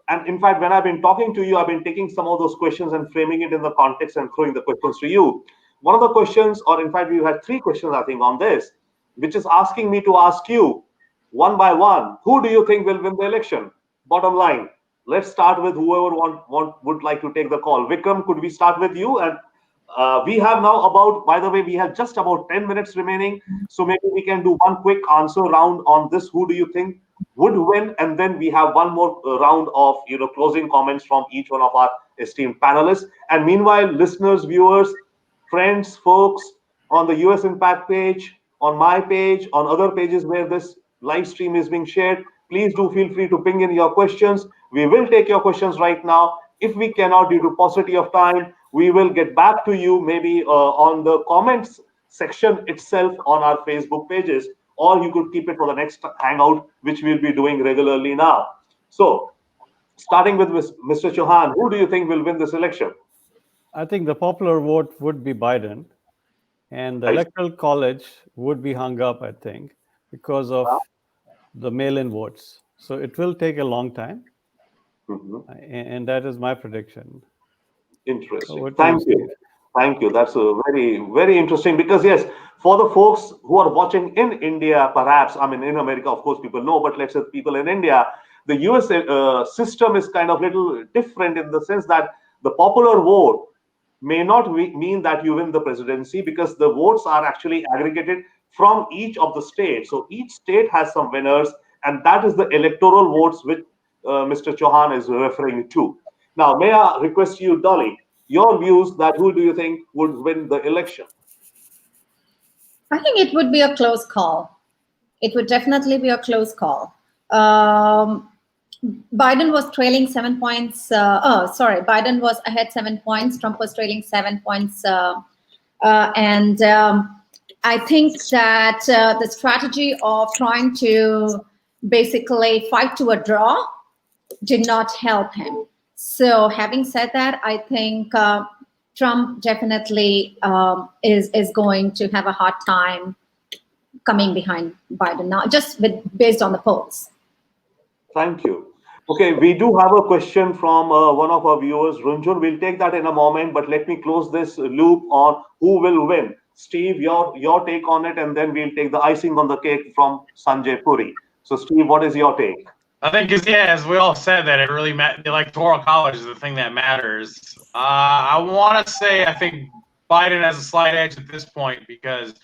S1: and in fact, when I've been talking to you, I've been taking some of those questions and framing it in the context and throwing the questions to you. One of the questions, or in fact, we had 3 questions, I think, on this, which is asking me to ask you one by one, who do you think will win the election? Bottom line. Let's start with whoever would like to take the call. Vikram, could we start with you? And we have now by the way, we have just about 10 minutes remaining. So maybe we can do one quick answer round on this. Who do you think would win? And then we have one more round of closing comments from each one of our esteemed panelists. And meanwhile, listeners, viewers, friends, folks on the US Impact page, on my page, on other pages where this live stream is being shared, please do feel free to ping in your questions. We will take your questions right now. If we cannot, due to paucity of time, we will get back to you maybe on the comments section itself on our Facebook pages, or you could keep it for the next hangout, which we'll be doing regularly now. So, starting with Mr. Chauhan, who do you think will win this election?
S3: I think the popular vote would be Biden, and the
S1: Right.
S3: electoral college would be hung up, I think, because of the mail-in votes. So it will take a long time,
S1: Mhm.
S3: and that is my prediction.
S1: Interesting.
S3: Over to you,
S1: Thank
S3: Steve.
S1: you. Thank you. That's a very, very interesting because, yes, for the folks who are watching in India, perhaps, I mean, in America, of course, people know, but let's say people in India, the US system is kind of little different in the sense that the popular vote may not mean that you win the presidency because the votes are actually aggregated from each of the states. So each state has some winners, and that is the electoral votes which Mr. Chauhan is referring to. Now, may I request you, Dolly, your views that who do you think would win the election?
S4: I think it would be a close call. It would definitely be a close call. Um, Biden was trailing 7 points. Biden was ahead 7 points. Trump was trailing 7 points. And I think that the strategy of trying to basically fight to a draw did not help him. So, having said that, I think Trump definitely is going to have a hard time coming behind Biden now, just based on the polls.
S1: Thank you. Okay, we do have a question from one of our viewers, Runjun. We'll take that in a moment, but let me close this loop on who will win. Steve, your take on it, and then we'll take the icing on the cake from Sanjay Puri. So, Steve, what is your take?
S2: I think, as we all said, that it really the electoral college is the thing that matters. I want to say I think Biden has a slight edge at this point because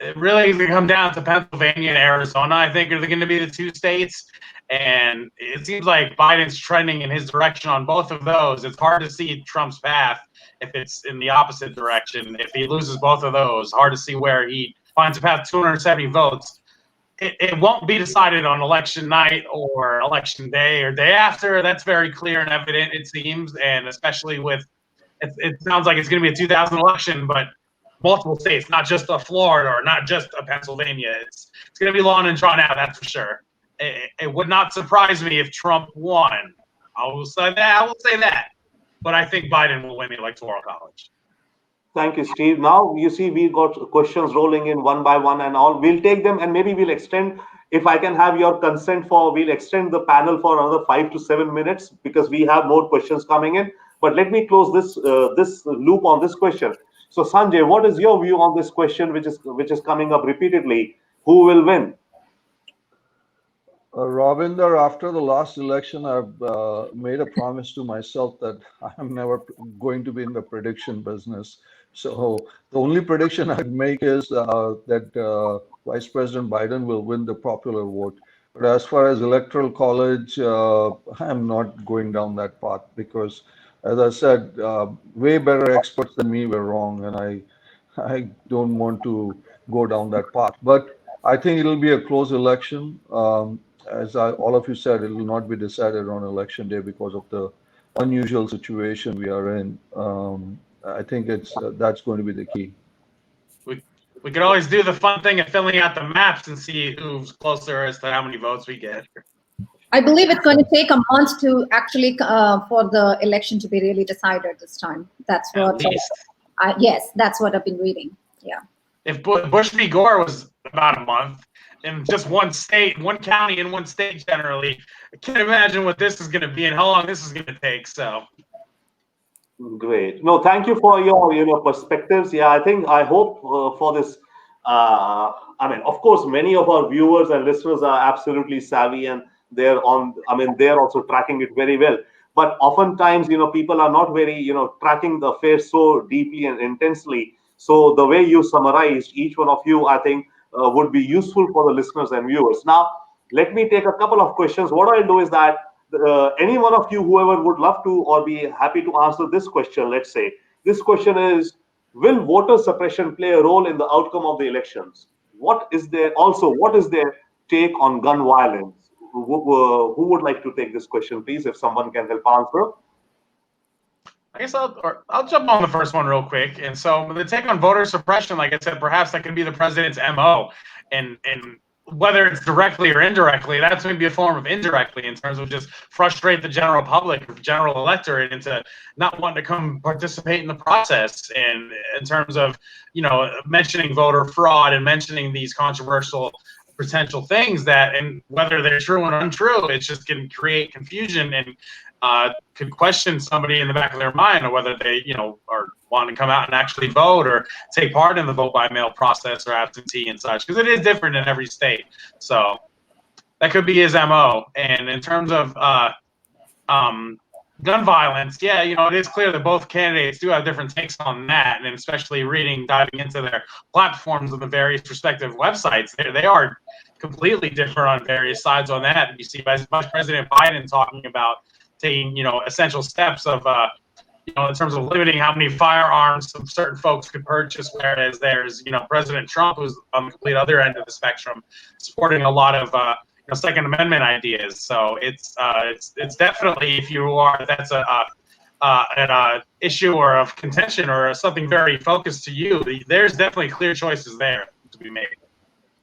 S2: it really is going to come down to Pennsylvania and Arizona. I think are going to be the two states, and it seems like Biden's trending in his direction on both of those. It's hard to see Trump's path if it's in the opposite direction. If he loses both of those, hard to see where he finds a path to 270 votes. It won't be decided on election night or election day or day after. That's very clear and evident, it seems, and especially with it sounds like it's going to be a 2000 election, but multiple states, not just a Florida or not just a Pennsylvania. It's going to be long and drawn out, that's for sure. It would not surprise me if Trump won. I will say that. But I think Biden will win the Electoral College.
S1: Thank you, Steve. Now you see we got questions rolling in one by one and all. We'll take them and maybe we'll extend. If I can have your consent we'll extend the panel for another 5 to 7 minutes because we have more questions coming in. But let me close this loop on this question. So Sanjay, what is your view on this question, which is coming up repeatedly? Who will win?
S5: Robinder, after the last election, I've made a promise to myself that I'm never going to be in the prediction business. So the only prediction I'd make is that Vice President Biden will win the popular vote. But as far as electoral college, I'm not going down that path because, as I said, way better experts than me were wrong, and I don't want to go down that path. But I think it'll be a close election. As all of you said, it will not be decided on election day because of the unusual situation we are in. I think that's going to be the key.
S2: We could always do the fun thing of filling out the maps and see who's closer as to how many votes we get.
S4: I believe it's going to take a month to actually for the election to be really decided this time. That's what. Yes, that's what I've been reading. Yeah.
S2: If Bush v. Gore was about a month in just one state, one county in one state generally, I can't imagine what this is going to be and how long this is going to take. So.
S1: Great. No, thank you for your perspectives. Yeah, I hope for this. I mean, of course, many of our viewers and listeners are absolutely savvy and they're on. I mean, they're also tracking it very well. But oftentimes, people are not very, tracking the affairs so deeply and intensely. So the way you summarized each one of you, I think, would be useful for the listeners and viewers. Now, let me take a couple of questions. What I'll do is that any one of you, whoever would love to or be happy to answer this question, let's say, this question is, will voter suppression play a role in the outcome of the elections? What is their take on gun violence? Who would like to take this question, please, if someone can help answer?
S2: I guess I'll jump on the first one real quick. And so the take on voter suppression, like I said, perhaps that could be the president's MO, and whether it's directly or indirectly, that's maybe a form of indirectly in terms of just frustrate the general public, general electorate into not wanting to come participate in the process. And in terms of, mentioning voter fraud and mentioning these controversial potential things that, and whether they're true and untrue, it's just going to create confusion and could question somebody in the back of their mind or whether they, are wanting to come out and actually vote or take part in the vote by mail process or absentee and such, because it is different in every state. So that could be his MO. And in terms of gun violence, yeah, it is clear that both candidates do have different takes on that, and especially diving into their platforms of the various respective websites, they are completely different on various sides on that. You see Vice President Biden talking about taking, essential steps of, in terms of limiting how many firearms some certain folks could purchase, whereas there's, President Trump, who's on the complete other end of the spectrum, supporting a lot of, Second Amendment ideas. So it's definitely, if you are, that's an issue or of contention or something very focused to you, there's definitely clear choices there to be made.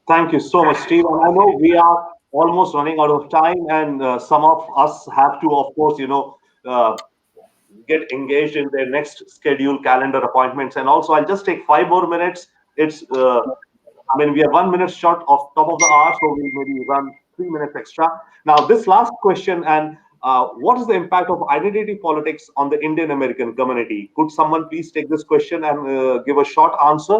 S1: Thank you so much, Steve. And I know we are almost running out of time, and some of us have to, of course, get engaged in their next scheduled calendar appointments. And also, I'll just take 5 more minutes. We are 1 minute short of top of the hour, so we'll maybe run 3 minutes extra. Now, this last question, and what is the impact of identity politics on the Indian American community? Could someone please take this question and give a short answer?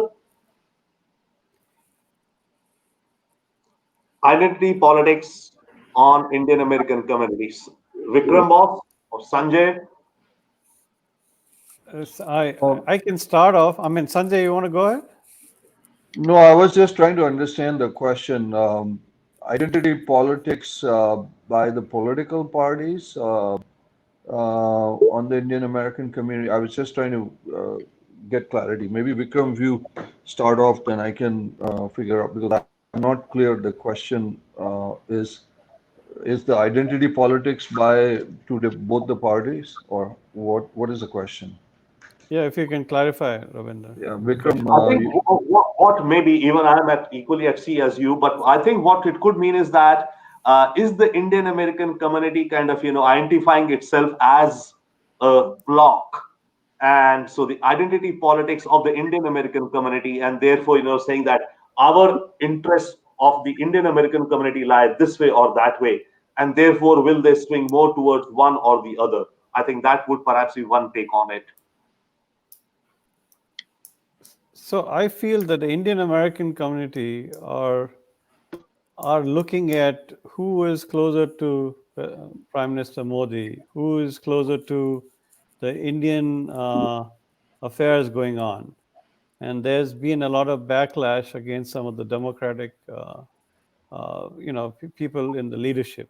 S1: Identity politics on Indian American communities. Vikram Boss or Sanjay?
S3: I can start off. Sanjay, you want to go ahead?
S5: No, I was just trying to understand the question. Identity politics by the political parties on the Indian American community. I was just trying to get clarity. Maybe Vikram, if you start off, then I can figure out, because I'm not clear. The question is the identity politics both the parties, or what is the question?
S3: Yeah, if you can clarify, Robinder.
S5: Yeah, Vikram.
S1: I think what maybe even I'm equally at sea as you, but I think what it could mean is that is the Indian American community kind of identifying itself as a bloc, and so the identity politics of the Indian American community, and therefore saying that our interests of the Indian American community lie this way or that way, and therefore will they swing more towards one or the other? I think that would perhaps be one take on it.
S3: So I feel that the Indian American community are looking at who is closer to Prime Minister Modi, who is closer to the Indian affairs going on. And there's been a lot of backlash against some of the Democratic, people in the leadership.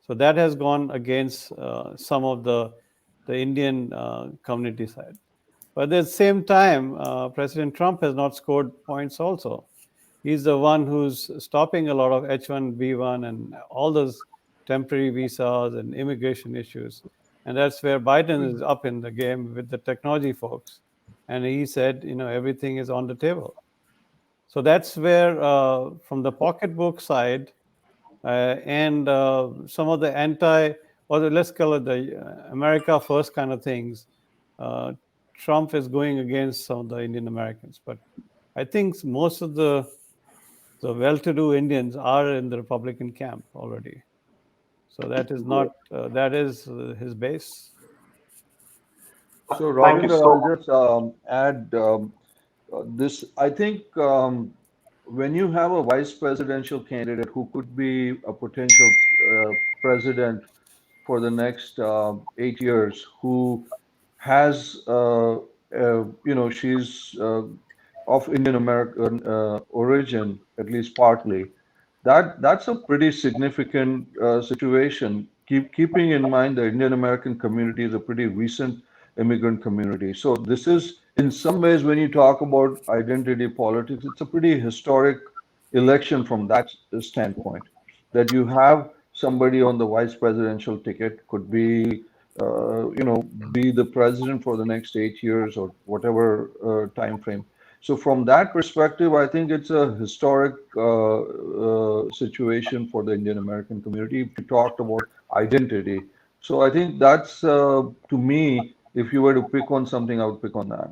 S3: So that has gone against some of the Indian community side. But at the same time, President Trump has not scored points also. He's the one who's stopping a lot of H-1B1 and all those temporary visas and immigration issues. And that's where Biden is up in the game with the technology folks. And he said, everything is on the table. So that's where, from the pocketbook side, and some of the let's call it the America First kind of things, Trump is going against some of the Indian Americans. But I think most of the well-to-do Indians are in the Republican camp already. So that is not, that is his base.
S5: So, Robinder, I'll just add this. I think when you have a vice presidential candidate who could be a potential president for the next 8 years, who has, she's of Indian American origin, at least partly, that's a pretty significant situation. Keeping in mind the Indian American community is a pretty recent immigrant community. So this is, in some ways, when you talk about identity politics, it's a pretty historic election from that standpoint, that you have somebody on the vice presidential ticket, could be be the president for the next 8 years or whatever time frame. So from that perspective, I think it's a historic situation for the Indian American community. We talked about identity. So I think that's, to me, if you were to pick on something, I would pick on that.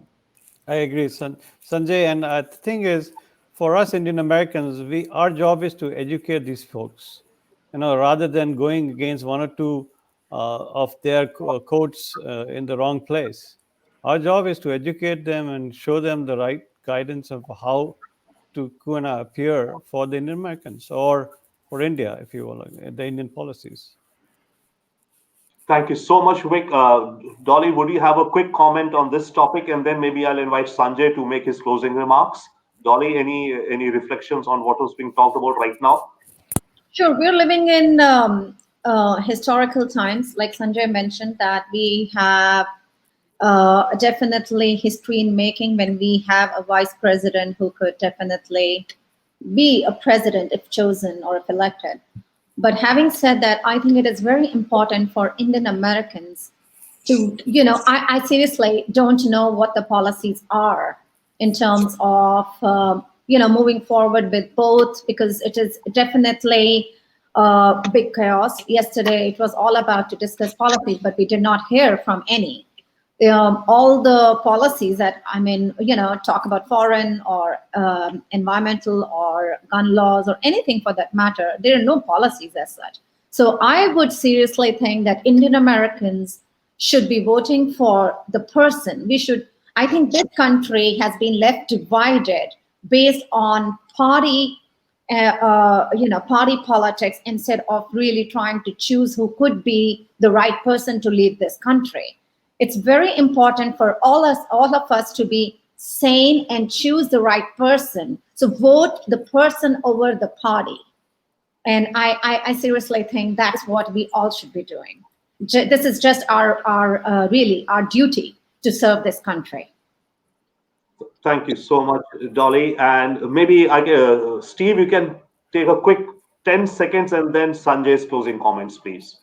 S3: I agree, Sanjay. And the thing is, for us Indian Americans, our job is to educate these folks, rather than going against one or two of their quotes in the wrong place. Our job is to educate them and show them the right guidance of how to appear for the Indian Americans or for India, if you will, the Indian policies.
S1: Thank you so much, Vic. Dolly, would you have a quick comment on this topic, and then maybe I'll invite Sanjay to make his closing remarks. Dolly, any reflections on what was being talked about right now?
S4: Sure, we're living in historical times, like Sanjay mentioned, that we have definitely history in making when we have a vice president who could definitely be a president if chosen or if elected. But having said that, I think it is very important for Indian Americans to, I seriously don't know what the policies are in terms of, moving forward with both, because it is definitely big chaos. Yesterday, it was all about to discuss policies, but we did not hear from any. All the policies that, talk about foreign or environmental or gun laws or anything for that matter, there are no policies as such. So I would seriously think that Indian Americans should be voting for the person. I think this country has been left divided based on party politics, instead of really trying to choose who could be the right person to lead this country. It's very important for all of us to be sane and choose the right person. So vote the person over the party. And I seriously think that's what we all should be doing. This is just our duty to serve this country.
S1: Thank you so much, Dolly. And maybe Steve, you can take a quick 10 seconds and then Sanjay's closing comments, please.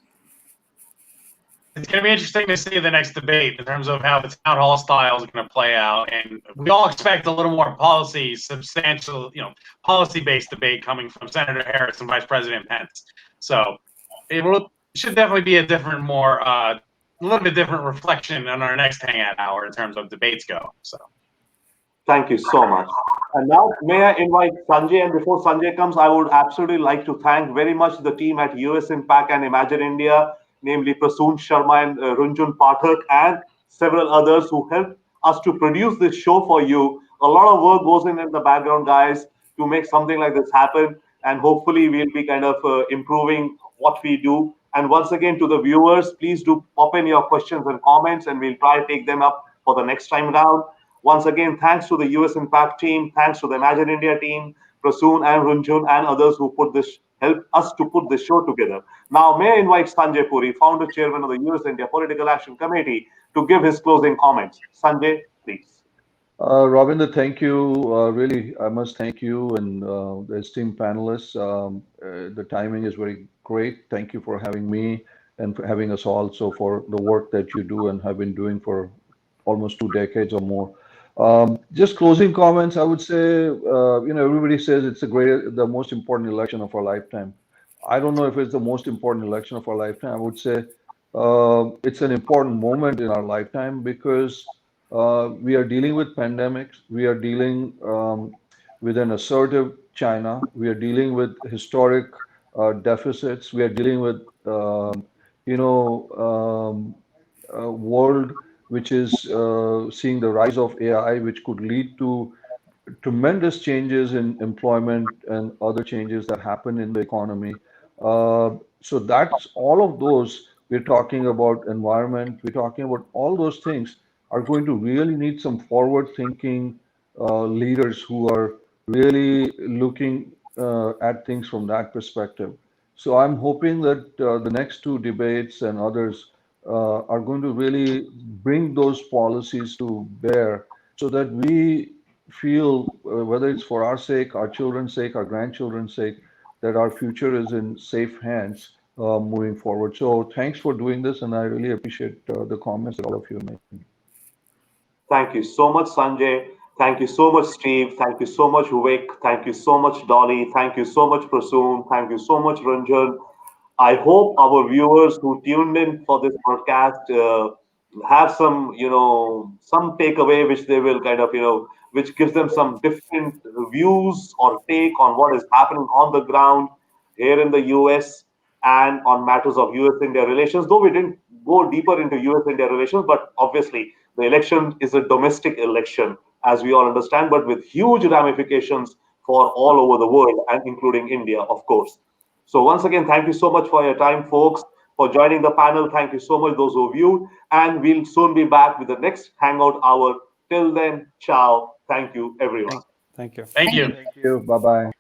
S2: It's going to be interesting to see the next debate in terms of how the town hall style is going to play out. And we all expect a little more substantial, policy-based debate coming from Senator Harris and Vice President Pence. So it should definitely be a little bit different reflection on our next Hangout Hour in terms of debates go. So.
S1: Thank you so much. And now, may I invite Sanjay? And before Sanjay comes, I would absolutely like to thank very much the team at US Impact and Imagine India, namely Prasoon Sharma and Runjun Pathak, and several others who helped us to produce this show for you. A lot of work goes in the background, guys, to make something like this happen. And hopefully, we'll be kind of improving what we do. And once again, to the viewers, please do pop in your questions and comments, and we'll try to take them up for the next time round. Once again, thanks to the US Impact team, thanks to the Imagine India team, Prasoon and Runjun and others who helped us to put this show together. Now, may I invite Sanjay Puri, founder chairman of the US India Political Action Committee, to give his closing comments. Sanjay, please.
S5: Robinder, thank you. Really, I must thank you and the esteemed panelists. The timing is very great. Thank you for having me and for having us also for the work that you do and have been doing for almost 2 decades or more. Just closing comments, I would say, everybody says it's the most important election of our lifetime. I don't know if it's the most important election of our lifetime. I would say it's an important moment in our lifetime because we are dealing with pandemics. We are dealing with an assertive China. We are dealing with historic deficits. We are dealing with, a world which is seeing the rise of AI, which could lead to tremendous changes in employment and other changes that happen in the economy. So that's all of those. We're talking about environment. We're talking about all those things are going to really need some forward-thinking leaders who are really looking at things from that perspective. So I'm hoping that the next 2 debates and others are going to really bring those policies to bear so that we feel, whether it's for our sake, our children's sake, our grandchildren's sake, that our future is in safe hands moving forward. So thanks for doing this, and I really appreciate the comments that all of you are making.
S1: Thank you so much, Sanjay. Thank you so much, Steve. Thank you so much, Vivek. Thank you so much, Dolly. Thank you so much, Prasoon. Thank you so much, Ranjan. I hope our viewers who tuned in for this broadcast have some, some takeaway which they will kind of, which gives them some different views or take on what is happening on the ground here in the US and on matters of US-India relations. Though we didn't go deeper into US-India relations, but obviously the election is a domestic election, as we all understand, but with huge ramifications for all over the world and including India, of course. So once again, thank you so much for your time, folks, for joining the panel. Thank you so much, those who viewed. And we'll soon be back with the next Hangout Hour. Till then, ciao. Thank you, everyone.
S3: Thank you.
S2: Thank you.
S5: Thank you. Bye-bye.